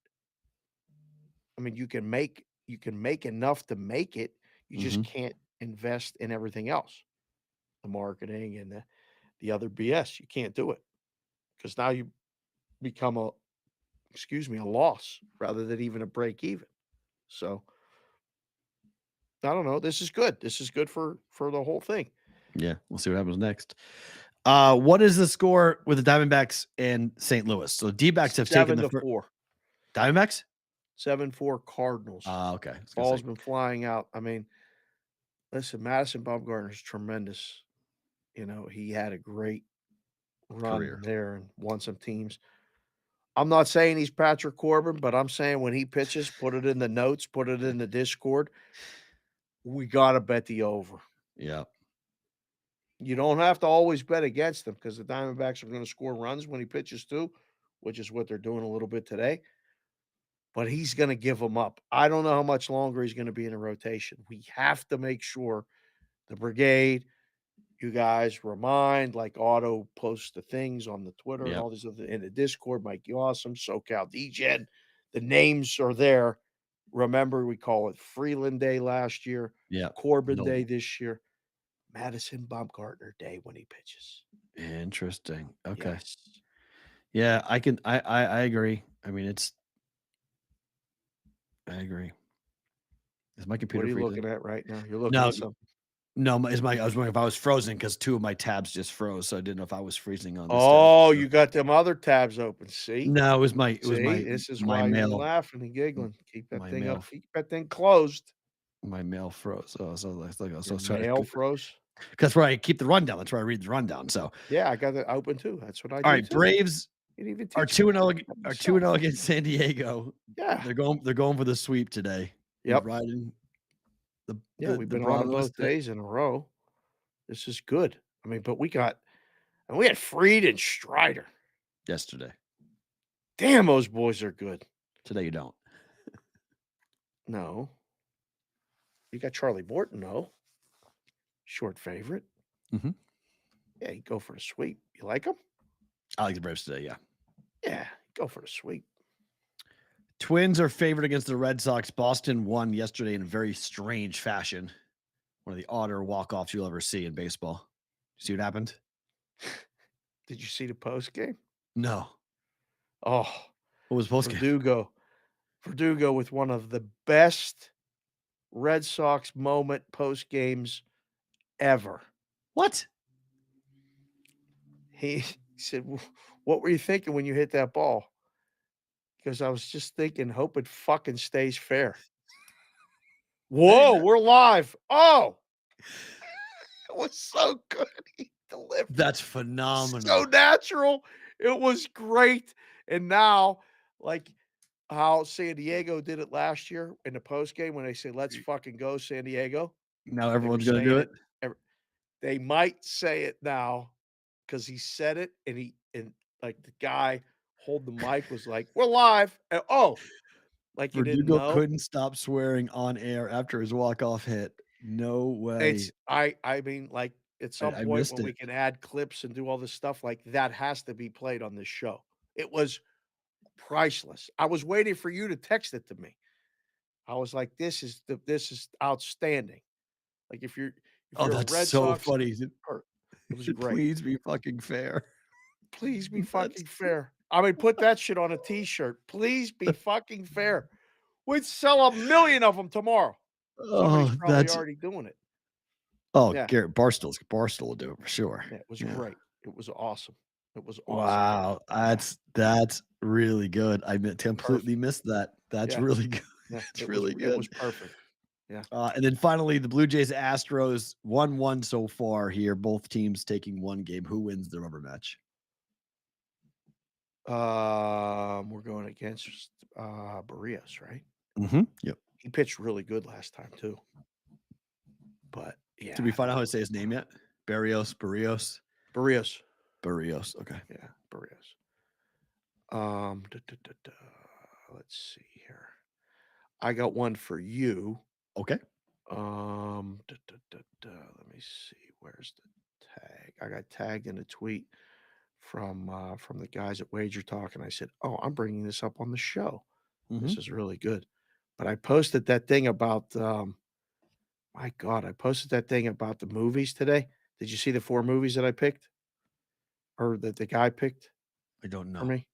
I mean, you can make enough to make it. You just can't invest in everything else, the marketing and the other BS. You can't do it because now you become a loss rather than even a break even. So I don't know. This is good. This is good for the whole thing. Yeah, we'll see what happens next. What is the score with the Diamondbacks and St. Louis? So D-backs have taken the 7-4. Diamondbacks? 7-4 Cardinals. Okay. Ball's been flying out. I mean, listen, Madison Bumgarner's tremendous. You know, he had a great run Career. there and won some teams. I'm not saying he's Patrick Corbin, but I'm saying when he pitches, put it in the notes, put it in the Discord. We got to bet the over. Yeah. You don't have to always bet against them because the Diamondbacks are going to score runs when he pitches too, which is what they're doing a little bit today. But he's going to give them up. I don't know how much longer he's going to be in a rotation. We have to make sure the brigade, you guys remind, like Otto posts the things on the Twitter and all these other in the Discord, Mikey Awesome, SoCal DJ. The names are there. Remember, we call it Freeland Day last year, Corbin Day this year, Madison Bumgarner Day when he pitches. Interesting. Okay. Yes. Yeah, I agree. I mean, I agree. Is my computer What are you freezing? looking at right now? You're looking at something. No, I was wondering if I was frozen because 2 of my tabs just froze, so I didn't know if I was freezing on this Oh, tab. you got them other tabs open. See? No, it was my This is why you're laughing and giggling. Keep that thing up. Keep that thing closed. My mail froze. Mail froze. That's where I keep the rundown. That's where I read the rundown. So yeah, I got it open too. That's what I do. All right, too. Braves are 2-0 2-0 against San Diego. Yeah, they're going for the sweep today. Yep, riding the we've been on them both days in a row. This is good. I mean, but we had Fried and Strider yesterday. Damn, those boys are good. Today you don't. No, you got Charlie Morton though. Short favorite. Mm-hmm. Yeah, you go for the sweep. You like them? I like the Braves today. Yeah. Yeah, go for the sweep. Twins are favored against the Red Sox. Boston won yesterday in a very strange fashion. One of the odder walk-offs you'll ever see in baseball. See what happened? Did you see the post game? No. Oh, what was post game? Verdugo with one of the best Red Sox moment post games ever. What? He said, "What were you thinking when you hit that ball?" Because I was just thinking, hope it fucking stays fair. Whoa, we're live. Oh, it was so good. He delivered. That's phenomenal. So natural. It was great. And now, like how San Diego did it last year in the post game when they say, "Let's fucking go, San Diego." Now everyone's going to do it. They might say it now because he said it, and like the guy holding the mic was like, "We're live." And, like you didn't know. Couldn't stop swearing on air after his walk-off hit. No way. I mean, like at some point when we can add clips and do all this stuff, like that has to be played on this show. It was priceless. I was waiting for you to text it to me. I was like, this is outstanding. Like if you're that's a Red so Sox funny. It was great. Please be fucking fair. Please be fucking fair. I mean, put that shit on a t-shirt. Please be fucking fair. We'd sell 1 million of them tomorrow. Somebody's probably already doing it. Oh, yeah. Garrett Barstool will do it for sure. Yeah, it was great. It was awesome. It was awesome. Wow, that's really good. I completely missed that. That's really good. Yeah, it's really good. It was perfect. Yeah. And then finally, the Blue Jays Astros 1-1 so far here. Both teams taking one game. Who wins the rubber match? We're going against Barrios, right? Yep. He pitched really good last time too. But yeah, Did we find out how to say his name yet? Barrios. Barrios. Okay. Yeah, Barrios. Let's see here. I got one for you. Okay. Let me see. Where's the tag? I got tagged in a tweet from the guys at Wager Talk, and I said, "Oh, I'm bringing this up on the show. This is really good." But I posted that thing about my God, I posted that thing about the movies today. Did you see the 4 movies that I picked, or that the guy picked I don't for know. me?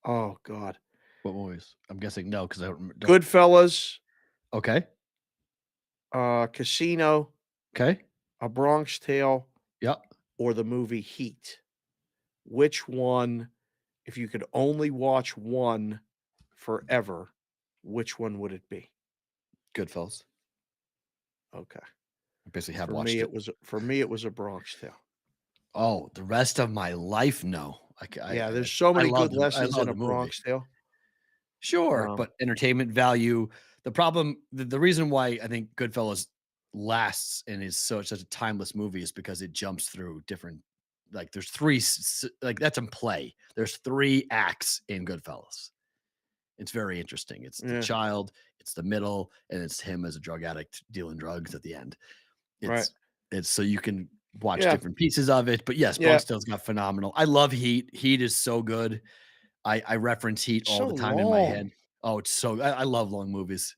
Oh God, What movies? I'm guessing no, because I don't. Goodfellas, Okay. Casino, Okay. A Bronx Tale, Yep. or the movie Heat. Which one, if you could only watch one forever, which one would it be? Goodfellas. Okay. I basically have For watched me, it. it was A Bronx Tale. Oh, the rest of my life, no. Yeah, there's so many good I lessons love in A the movie. Bronx Tale. Sure, Um, but entertainment value. The problem, the reason why I think Goodfellas lasts and is such a timeless movie is because it jumps through different. Like there's like that's in play. There's 3 acts in Goodfellas. It's very interesting. It's the yeah, child, it's the middle, and it's him as a drug addict dealing drugs at the end. right. It's so you can watch Yeah, different pieces of it. But yes, yeah. Bronx Tale's got phenomenal. I love Heat. Heat is so good. I reference Heat It's all so the time in my head. long. Oh, it's so I love long movies.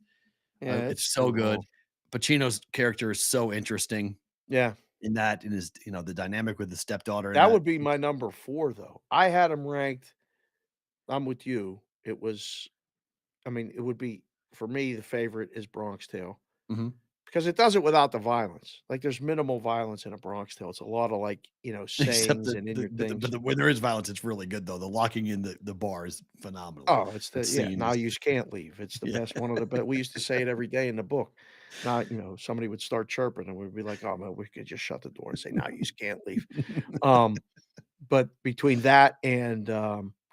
Yeah, It's it's too so good. long. Pacino's character is so interesting Yeah, in his, the dynamic with the stepdaughter in that that. would be my number 4, though. I had him ranked. I'm with you. It was. I mean, it would be for me. The favorite is Bronx Tale. Mhm. Because it does it without the violence. Like, there's minimal violence in A Bronx Tale. It's a lot of, like, Except sayings and in your but things. when there is violence, it's really good though. The locking in the bar is phenomenal. Oh, it's That yeah, scene now is you can't leave. It's the yeah. best one of the best. We used to say it every day in the book. Now, somebody would start chirping and we'd be like, "Oh, man, we could just shut the door and say, now you just can't leave." Um, but between that and,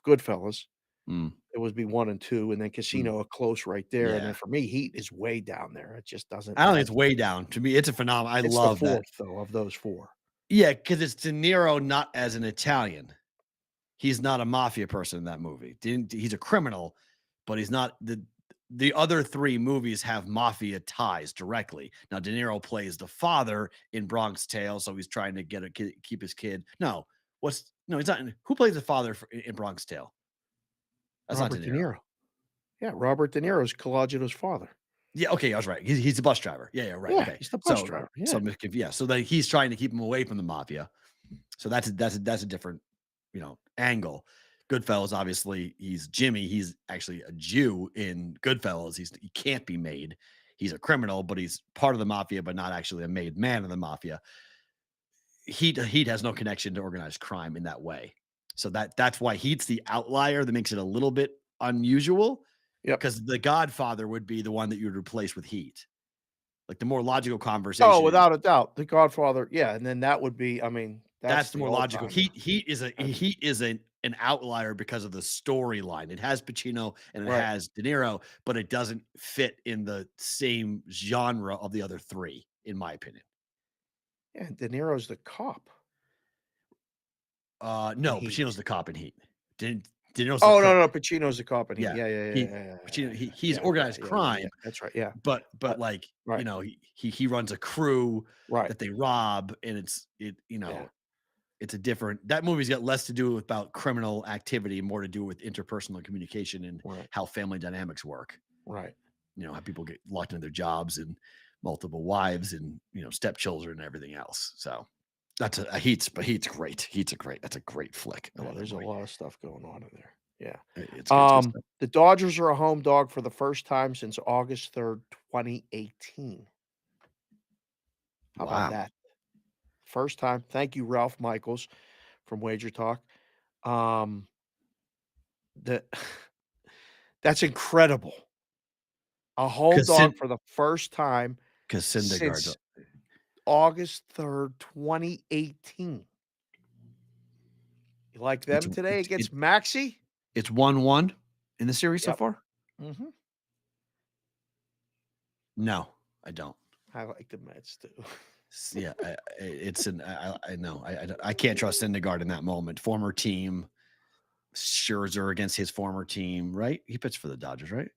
Goodfellas, Mm, it would be 1 and 2, and then mm. Casino a close right there, and Yeah. then for me, Heat is way down there. It just I doesn't don't think like it's way down. To me, it's a phenomenal. I it's the love that. 4th, though, of those 4. Yeah, because it's De Niro not as an Italian. He's not a mafia person in that movie. He's a criminal, but he's not the other 3 movies have mafia ties directly. Now De Niro plays the father in Bronx Tale, so he's trying to get a kid, keep his kid. No, he's not. Who plays the father in Bronx Tale? That's not De Robert De Niro. Niro. Yeah, Robert De Niro is Colageto's father. Yeah, okay, I was right. He's a bus driver. Yeah, right. Yeah, Okay, he's the bus so driver, so yeah. yeah, so that he's trying to keep him away from the mafia. So that's a different angle. Goodfellas, obviously, he's Jimmy. He's actually a Jew in Goodfellas. He can't be made. He's a criminal, but he's part of the mafia, but not actually a made man of the mafia. Heat has no connection to organized crime in that way. So that's why Heat's the outlier that makes it a little bit unusual. Yep. Because the Godfather would be the one that you would replace with Heat. Like the more logical conversation Oh, is without a doubt, The Godfather, yeah, and then that would be, I mean, that's that's the the more logical. all-timer. Heat is an outlier because of the storyline. It has Pacino and it Right. has De Niro, but it doesn't fit in the same genre of the other 3, in my opinion. Yeah, De Niro's the cop in No, Heat. Pacino's the cop in Heat. De Niro's the Oh, crook. no, Pacino's the cop in Heat. Yeah, Yeah, yeah, yeah, he yeah, yeah, Pacino. yeah, He's yeah, yeah, organized yeah, yeah, yeah, crime, that's right, yeah. but Uh, like right, he runs a crew right, that they rob, and yeah, it's a different. That movie's got less to do with about criminal activity, more to do with interpersonal communication and right, how family dynamics work. right. How people get locked into their jobs and multiple wives and stepchildren and everything else. So that's Heat's great. That's a great flick. I Yeah, love that there's a movie. lot of stuff going on in there. Yeah. It's good. It's good stuff. The Dodgers are a home dog for the first time since August 3rd, 2018. How about Wow. that? First time. Thank you, Ralph Michaels from Wager Talk. Um, the That's incredible. A home 'Cause dog for the first time because Syndergaard's since August 3rd, 2018. You like it's them today it's against Maxey? it's 1-1 in the series so Yep. far? Mhm. No, I don't. I like the Mets too. Yeah, it's an I know. I can't trust Syndergaard in that moment. Former team, Scherzer against his former team, right? He pitched for the Dodgers, right?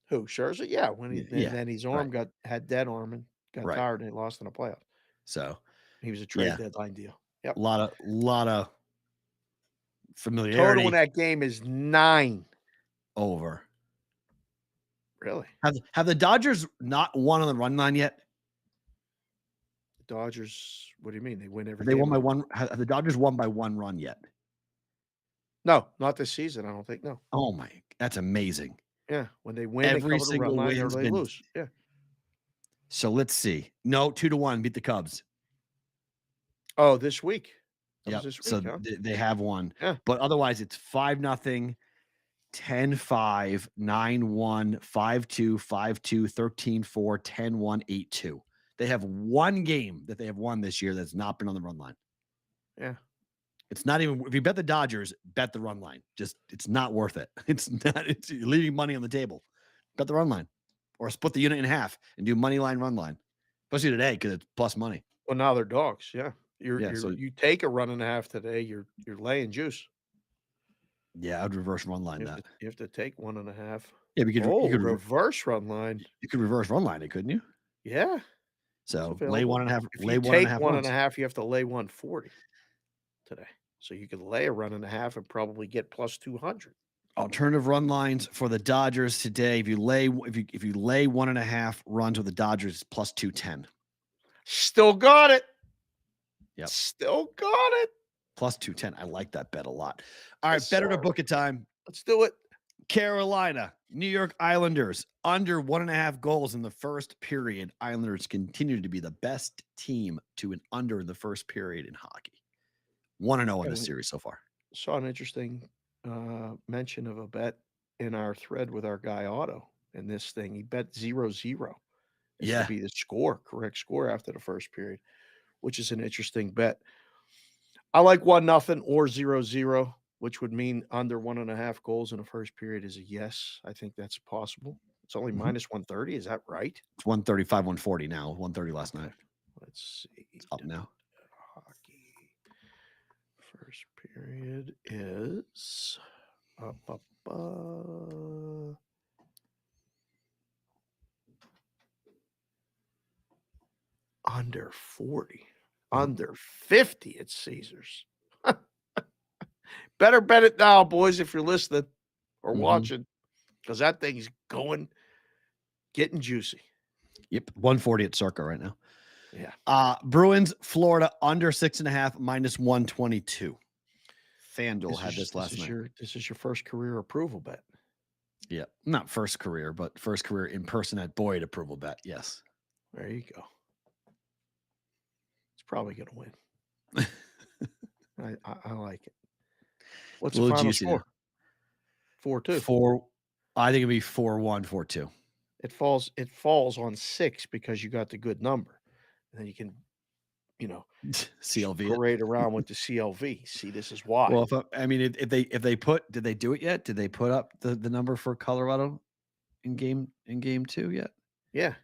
Who, Scherzer? Yeah, when he Yeah, and then his right, arm had dead arm and got right. tired and he lost in the playoffs. So, He was a trade yeah, deadline deal. Yep. lot of Total in familiarity that game is 9. over. Really? Have the Dodgers not won on the run line yet? The Dodgers, what do you mean? They win every Have they game won of by the one? Have the Dodgers won by one run yet? No, not this season, I don't think, no. Oh my, that's amazing. Yeah, when they win, they Every cover the run single line or win's they been lose. Yeah. so let's see. No, 2-1 beat the Cubs. Oh, this week. That was Yep. this So week, huh? they have won. Yeah. But otherwise it's 5-0, 10-5, 9-1, 5-2, 5-2, 13-4, 10-1, 8-2. They have one game that they have won this year that's not been on the run line. Yeah. It's not even if you bet the Dodgers, bet the run line. Just it's not worth it. It's not. It's you're leaving money on the table. Bet the run line, or split the unit in half and do money line run line. Especially today because it's plus money. Well, now they're dogs, yeah. Yeah. So You take a run and a half today, you're laying juice. yeah, I'd reverse run line that. You have to take 1.5. Yeah, you could Reverse run line. you could reverse run line it, couldn't you? Yeah. So It's lay available. 1.5. If Lay you one and take a half one runs. and a half, you have to lay 140 today. So you could lay a run and a half and probably get plus 200. Alternative run lines for the Dodgers today. If you lay 1.5 runs with the Dodgers, it's plus 210. Still got it. Yep. Still got it. Plus 210. I like that bet a lot. All right, Yes, better to sir. book a time. Let's do it. Carolina, New York Islanders, under 1.5 goals in the first period. Islanders continue to be the best team to an under in the first period in hockey. 1-0 in this series so far. Saw an interesting mention of a bet in our thread with our guy Otto. In this thing, he bet 0-0. Yeah. To be the correct score after the first period, which is an interesting bet. I like 1-0 or 0-0, which would mean under 1.5 goals in the first period is a yes. I think that's possible. It's only minus 130. Is that right? It's 135, 140 now. 130 last night. Let's see. It's up now. Hockey. First period is under 40. Under 50 at Caesars. Better bet it now, boys, if you're listening or watching, because that thing's getting juicy. Yep, 140 at Circa right now. Yeah. Bruins, Florida, under 6.5, minus 122. FanDuel had this last night. This is your first career approval bet. Yeah, not first career, but first career in person at Boyd approval bet. Yes. There you go. It's probably going to win. I like it. What's the final score? 4-2. I think it'd be 4-1, 4-2. It falls on 6 because you got the good number. And then you can, CLV parade around with the CLV. See, this is why. Well, if they put, did they do it yet? Did they put up the number for Colorado in game 2 yet? Yeah.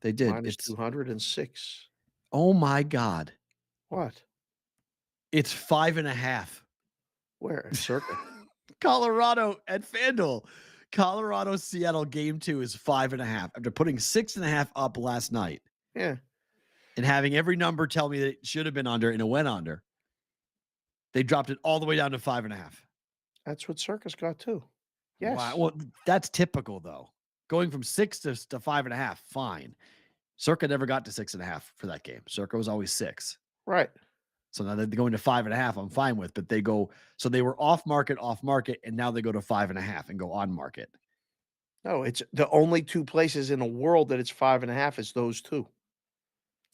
They did. Minus 206. Oh my God. What? It's 5.5. Where? At Circa? Colorado at FanDuel. Colorado Seattle game 2 is 5.5 after putting 6.5 up last night. Yeah. And having every number tell me that it should have been under and it went under. They dropped it all the way down to 5.5. That's what Circa's got too. Yes. Wow. Well, that's typical though. Going from 6 to 5.5, fine. Circa never got to 6.5 for that game. Circa was always 6. Right. So now they're going to 5.5. I'm fine with, but they go. So they were off market, and now they go to 5.5 and go on market. No, it's the only 2 places in the world that it's 5.5 is those 2.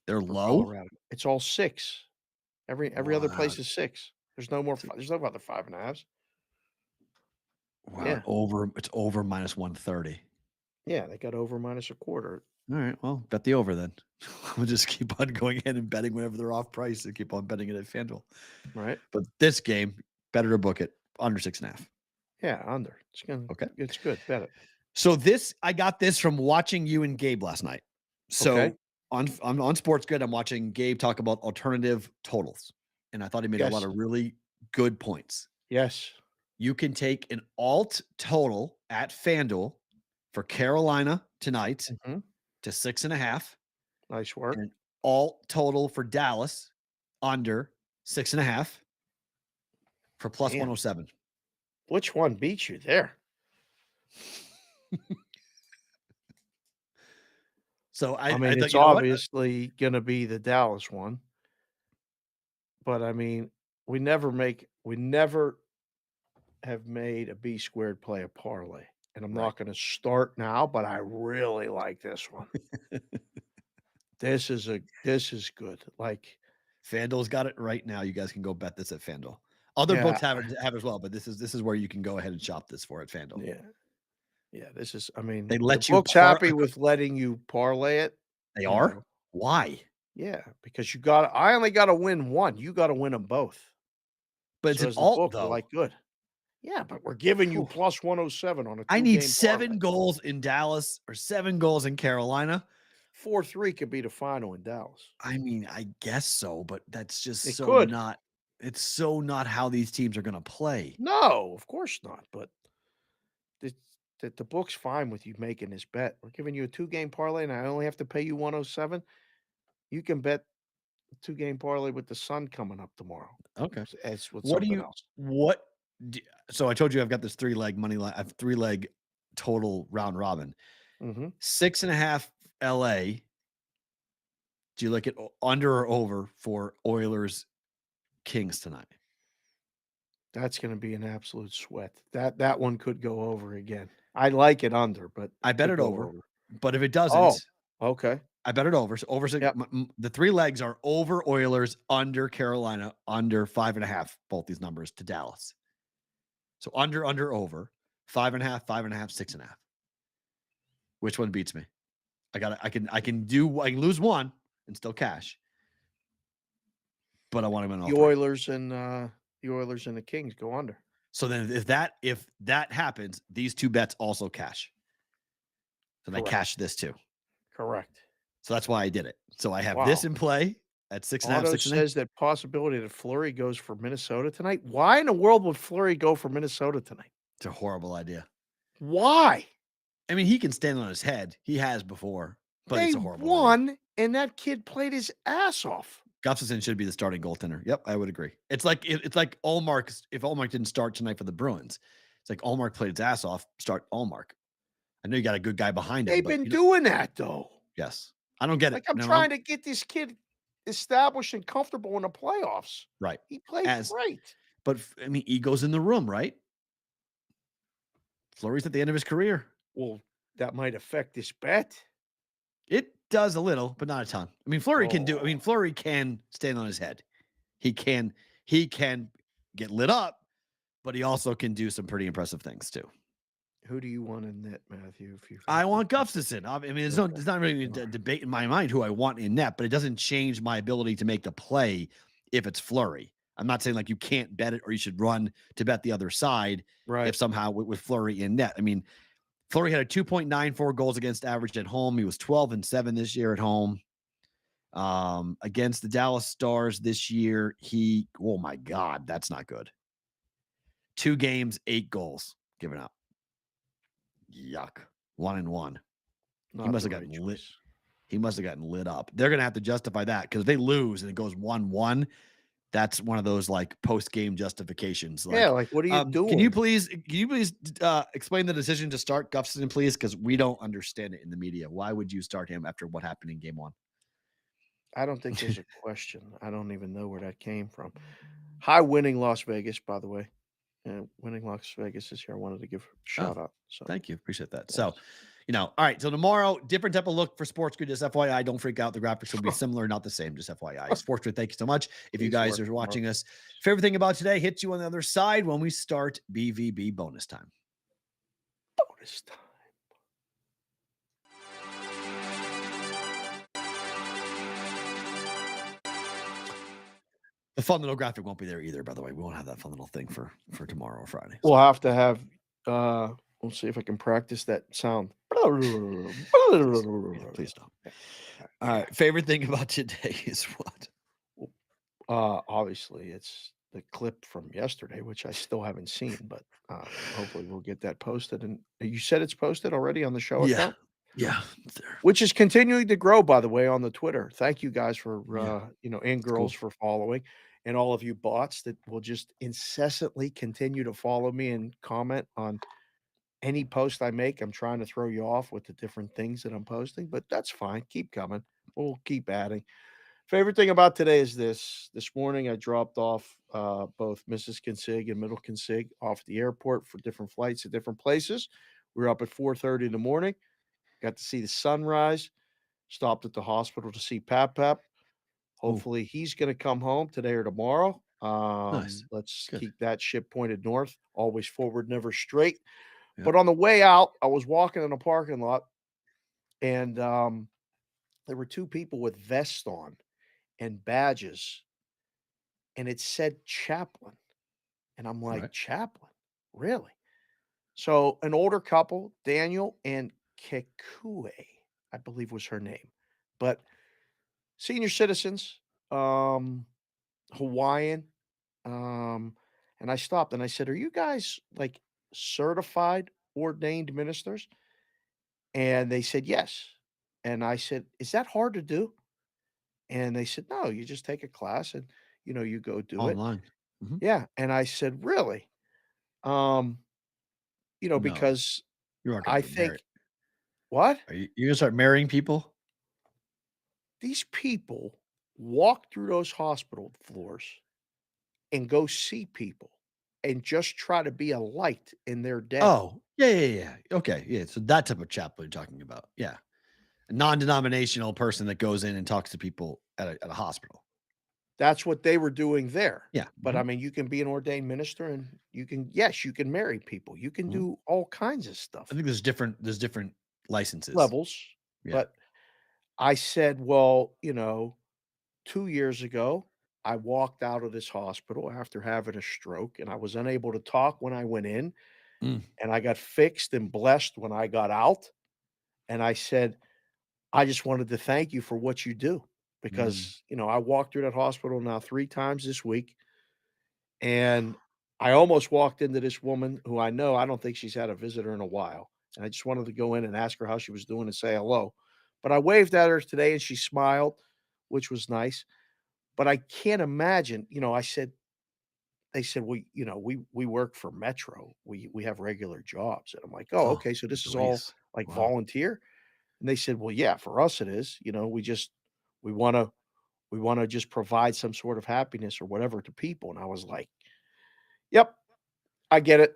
They're low. Colorado. It's all 6. Every other place is 6. There's no more. There's no other 5.5s. Wow. Yeah. It's over minus 130. Yeah, they got over minus a quarter. All right. Well, bet the over then. We'll just keep on going in and betting whenever they're off price and keep on betting it at FanDuel. Right? But this game, better to book it under 6.5. Yeah, under. Okay. It's good. Bet it. So I got this from watching you and Gabe last night. So Okay. on Sports Grid, I'm watching Gabe talk about alternative totals. And I thought he made a lot Yes. of really good points. Yes. You can take an alt total at FanDuel for Carolina tonight Mhm. to 6.5. Nice work. And an alt total for Dallas under 6.5 for plus Damn. 107. Which one beats you there? So I mean, thought, it's you know what? obviously going to be the Dallas one. But I mean, we never have made a B squared play a parlay. And I'm Right. not going to start now, but I really like this one. This is good. Like, FanDuel's got it right now. You guys can go bet this at FanDuel. Other Yeah, books have it as well, but this is where you can go ahead and shop this for at FanDuel. yeah. Yeah, this is, I mean, They the let you book's happy with letting you parlay it. They you are? know. Why? Yeah, because I only got to win one. You got to win them both. But it's So an as the alt book, we're though. like, good. Yeah, but we're giving you Whew. plus 107 on a I need two-game 7 parlay. goals in Dallas or 7 goals in Carolina. 4-3 could be the final in Dallas. I mean, I guess so, but that's just It so could. not. It's so not how these teams are going to play. No, of course not. But the book's fine with you making this bet. We're giving you a two-game parlay, and I only have to pay you 107. You can bet a two-game parlay with the Sun coming up tomorrow. Okay. As with What do something you? else. What? So I told you I've got this 3-leg money line. I have 3-leg total round robin. Mhm. 6.5 LA. Do you like it under or over for Oilers Kings tonight? That's going to be an absolute sweat. That one could go over again. I like it under, but I bet could it go over. But if it doesn't, Oh, okay. I bet it over. So over Yep. the 3 legs are over Oilers, under Carolina, under 5.5. Both these numbers to Dallas. So under, over 5.5, 5.5, 6.5. Which one beats me? I can lose one and still cash. But I want him in all The three. Oilers and the Kings go under. So then if that happens, these 2 bets also cash. So I Correct. cash this too. Correct. So that's why I did it. So I have Wow. this in play at 6.5, Otto 6.5. says that possibility that Fleury goes for Minnesota tonight. Why in the world would Fleury go for Minnesota tonight? It's a horrible idea. Why? I mean, he can stand on his head. He has before, but They it's a horrible idea. won, and that kid played his ass off. Gustafsson should be the starting goaltender. Yep, I would agree. It's like Ullmark. If Ullmark didn't start tonight for the Bruins, it's like Ullmark played his ass off. Start Ullmark. I know you got a good guy behind him. They've been doing that though. Yes, I don't get it. Like I'm trying to get this kid established and comfortable in the playoffs. Right. He played great. But I mean, ego's in the room, right? Fleury's at the end of his career. Well, that might affect this bet. It does a little, but not a ton. I mean, Fleury can do. I mean, Fleury can stand on his head. He can get lit up, but he also can do some pretty impressive things too. Who do you want in net, Matthew? I want Gustafsson. I mean, it's not really a debate in my mind who I want in net, but it doesn't change my ability to make the play if it's Fleury. I'm not saying like you can't bet it or you should run to bet the other side Right. if somehow with Fleury in net. I mean, Fleury had a 2.94 goals against average at home. He was 12-7 this year at home. Against the Dallas Stars this year, oh my God, that's not good. 2 games, 8 goals given up. Yuck. 1-1. He must have gotten lit. He must have gotten lit up. They're going to have to justify that because if they lose and it goes 1-1, that's one of those like post-game justifications. Like, yeah, like what are you doing? Can you please explain the decision to start Gustafsson, please? Because we don't understand it in the media. Why would you start him after what happened in game 1? I don't think there's a question. I don't even know where that came from. High winning Las Vegas, by the way. Winning Las Vegas this year. I wanted to give a shout out. So thank you. Appreciate that. Yes. So, all right. So tomorrow, different type of look for Sports Grid. Just FYI, don't freak out. The graphics will be similar, not the same. Just FYI. Sports Grid, thank you so much. If you guys are watching us, favorite thing about today hits you on the other side when we start BVB bonus time. Bonus time. fun little graphic won't be there either, by the way. We won't have that fun little thing for tomorrow or Friday. We'll have to have. We'll see if I can practice that sound. Please don't. All right. Favorite thing about today is what? Obviously, it's the clip from yesterday, which I still haven't seen, but hopefully we'll get that posted. And you said it's posted already on the show account? Yeah. It's there. Which is continuing to grow, by the way, on the Twitter. Thank you guys for, and girls for following, and all of you bots that will just incessantly continue to follow me and comment on any post I make. I'm trying to throw you off with the different things that I'm posting, but that's fine. Keep coming. We'll keep adding. Favorite thing about today is this. This morning, I dropped off both Mrs. Consig and Middle Consig off the airport for different flights to different places. We were up at 4:30 in the morning. Got to see the sunrise. Stopped at the hospital to see Pap. Hopefully, he's going to come home today or tomorrow. Nice. Let's Good. keep that ship pointed north. Always forward, never straight. Yep. But on the way out, I was walking in a parking lot, and there were two people with vests on and badges, and it said chaplain. And I'm like, Right. chaplain? Really? So an older couple, Daniel and Kekue, I believe was her name. But senior citizens, Hawaiian. And I stopped and I said, are you guys like certified ordained ministers? And they said, yes. And I said, is that hard to do? And they said, no, you just take a class and, you go do it. Online. Mhm. Yeah. And I said, really? No. Because You are I going to marry. think, what? Are you going to start marrying people? These people walk through those hospital floors and go see people and just try to be a light in their day. Oh, yeah. Okay. Yeah. So that type of chaplain you're talking about. Yeah. A non-denominational person that goes in and talks to people at a hospital. That's what they were doing there. Yeah. But I mean, you can be an ordained minister and you can marry people. You can do all kinds of stuff. I think there's different licenses. Levels. Yeah. But I said, well, 2 years ago, I walked out of this hospital after having a stroke and I was unable to talk when I went in. Mm. And I got fixed and blessed when I got out. And I said, I just wanted to thank you for what you do because, I walked through that hospital now 3 times this week. And I almost walked into this woman who I don't think she's had a visitor in a while. And I just wanted to go in and ask her how she was doing and say hello. But I waved at her today and she smiled, which was nice. But I can't imagine, they said, well, we work for Metro. We have regular jobs. And I'm like, oh, okay. So this is all nice. like Wow. volunteer. And they said, well, yeah, for us it is, we want to just provide some sort of happiness or whatever to people. And I was like, yep, I get it.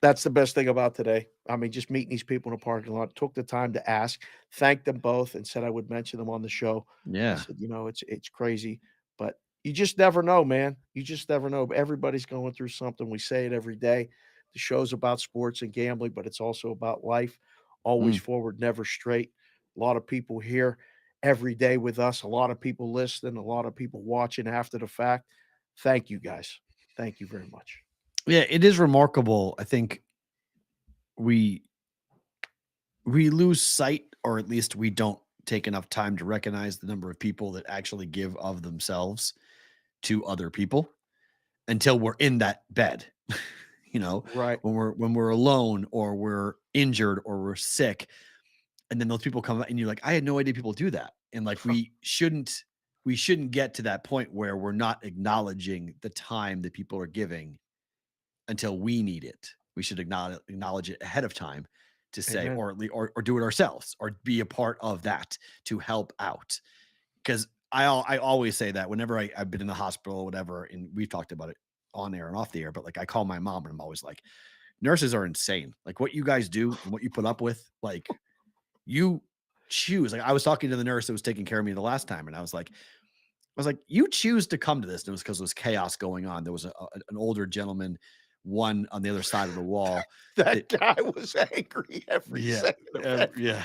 That's the best thing about today. I mean, just meeting these people in a parking lot, took the time to ask, thanked them both and said I would mention them on the show. I Yeah. said, it's crazy, but you just never know, man. You just never know. Everybody's going through something. We say it every day. The show's about sports and gambling, but it's also about life. Always forward, never straight. A lot of people here every day with us. A lot of people listening. A lot of people watching after the fact. Thank you, guys. Thank you very much. Yeah, it is remarkable. I think we lose sight, or at least we don't take enough time to recognize the number of people that actually give of themselves to other people until we're in that bed. Right. When we're alone or we're injured or we're sick, and then those people come out and you're like, I had no idea people do that. And like we shouldn't get to that point where we're not acknowledging the time that people are giving until we need it. We should acknowledge it ahead of time to say, Amen. or do it ourselves, or be a part of that to help out. Because I always say that whenever I've been in the hospital or whatever, and we've talked about it on air and off the air, but like I call my mom and I'm always like, nurses are insane. Like what you guys do and what you put up with, like you choose. Like I was talking to the nurse that was taking care of me the last time, and I was like, you choose to come to this. And it was because there was chaos going on. There was an older gentleman one on the other side of the wall. That guy was angry every second of it. Yeah.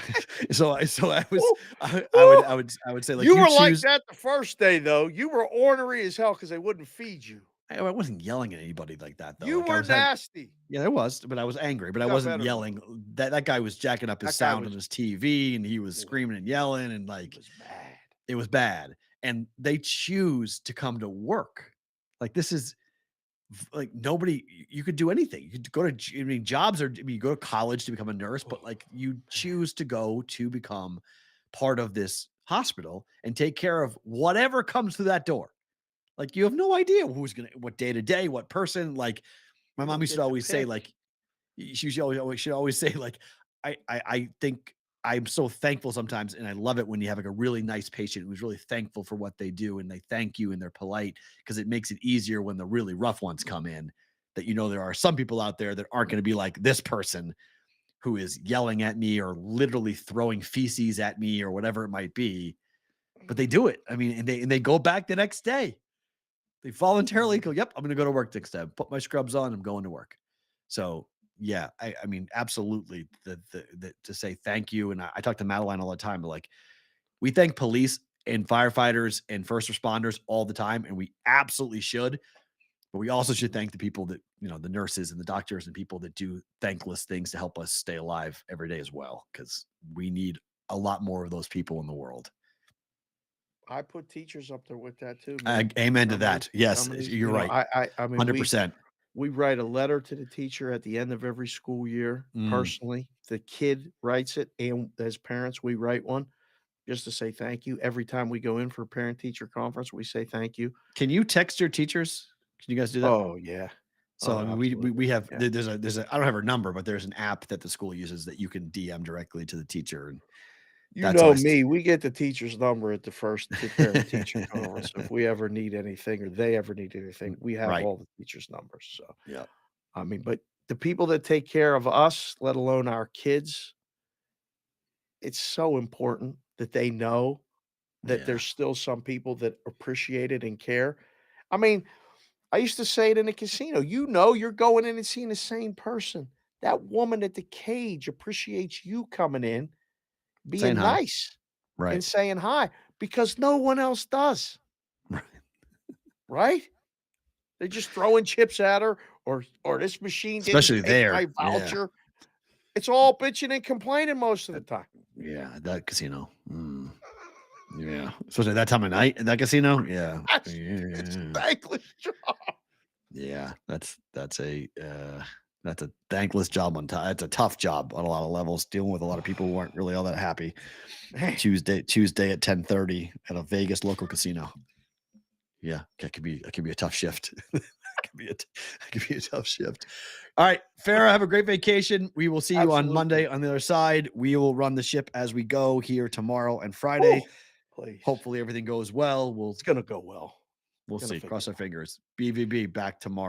So I was, Woo, I would say, like, you you were like choose. that the first day, though. You were ornery as hell because they wouldn't feed you. I wasn't yelling at anybody like that though. You Like I were was having, nasty. yeah, there was, but I was angry, but I Got wasn't better. yelling. That guy was jacking up his That guy sound on his TV, and he was screaming and yelling, and He like was mad. it was bad. And they choose to come to work. Like this is like nobody. You could do anything. You could go to. I mean, jobs are. I mean, you go to college to become a nurse, but like you choose to go to become part of this hospital and take care of whatever comes through that door. Like you have no idea who's gonna, what day to day, what person. Like my You mom don't used get to to always say, pick. like she'd always say, like I think I'm so thankful sometimes, and I love it when you have like a really nice patient who's really thankful for what they do, and they thank you and they're polite because it makes it easier when the really rough ones come in. That there are some people out there that aren't going to be like this person who is yelling at me or literally throwing feces at me or whatever it might be, but they do it. I mean, and they go back the next day. They voluntarily go, yep, I'm going to go to work next time. Put my scrubs on. I'm going to work. So yeah, I mean, absolutely. The to say thank you. And I talk to Madeline all the time, but like we thank police and firefighters and first responders all the time. And we absolutely should, but we also should thank the people that, the nurses and the doctors and people that do thankless things to help us stay alive every day as well. Cause we need a lot more of those people in the world. I put teachers up there with that too, man. Amen to Some of that. these- Yes, some of these, you're right. I mean, 100%. we write a letter to the teacher at the end of every school year personally. The kid writes it, and as parents, we write one just to say thank you. Every time we go in for a parent teacher conference, we say thank you. Can you text your teachers? Can you guys do that? Oh yeah. So Oh, I mean, we absolutely. have Yeah. there's a I don't have her number, but there's an app that the school uses that you can DM directly to the teacher, and You that's know always me, we get the teacher's number at the parent teacher conference. If we ever need anything or they ever need anything, we have right. all the teachers' numbers. So Yeah, I mean, but the people that take care of us, let alone our kids, it's so important that they know that yeah, there's still some people that appreciate it and care. I mean, I used to say it in a casino. You're going in and seeing the same person. That woman at the cage appreciates you coming in, saying being hi. nice Right, and saying hi because no one else does, right. right? They're just throwing chips at her or this machine didn't Especially take there. my Yeah, voucher. It's all bitching and complaining most of the time. yeah. That casino. Yeah, especially that time of night in that casino. Yeah, It's a yeah, thankless job. yeah. That's a thankless job on time. It's a tough job on a lot of levels, dealing with a lot of people who aren't really all that happy. Man, Tuesday at 10:30 at a Vegas local casino. Yeah, that could be a tough shift. That could be a tough shift. All right, Farrah, have a great vacation. We will see you on absolutely. Monday on the other side. We will run the ship as we go here tomorrow and Friday. Ooh, please. Hopefully everything goes well. It's gonna go well. We'll Gonna see. figure Cross it our out. fingers. BVB back tomorrow.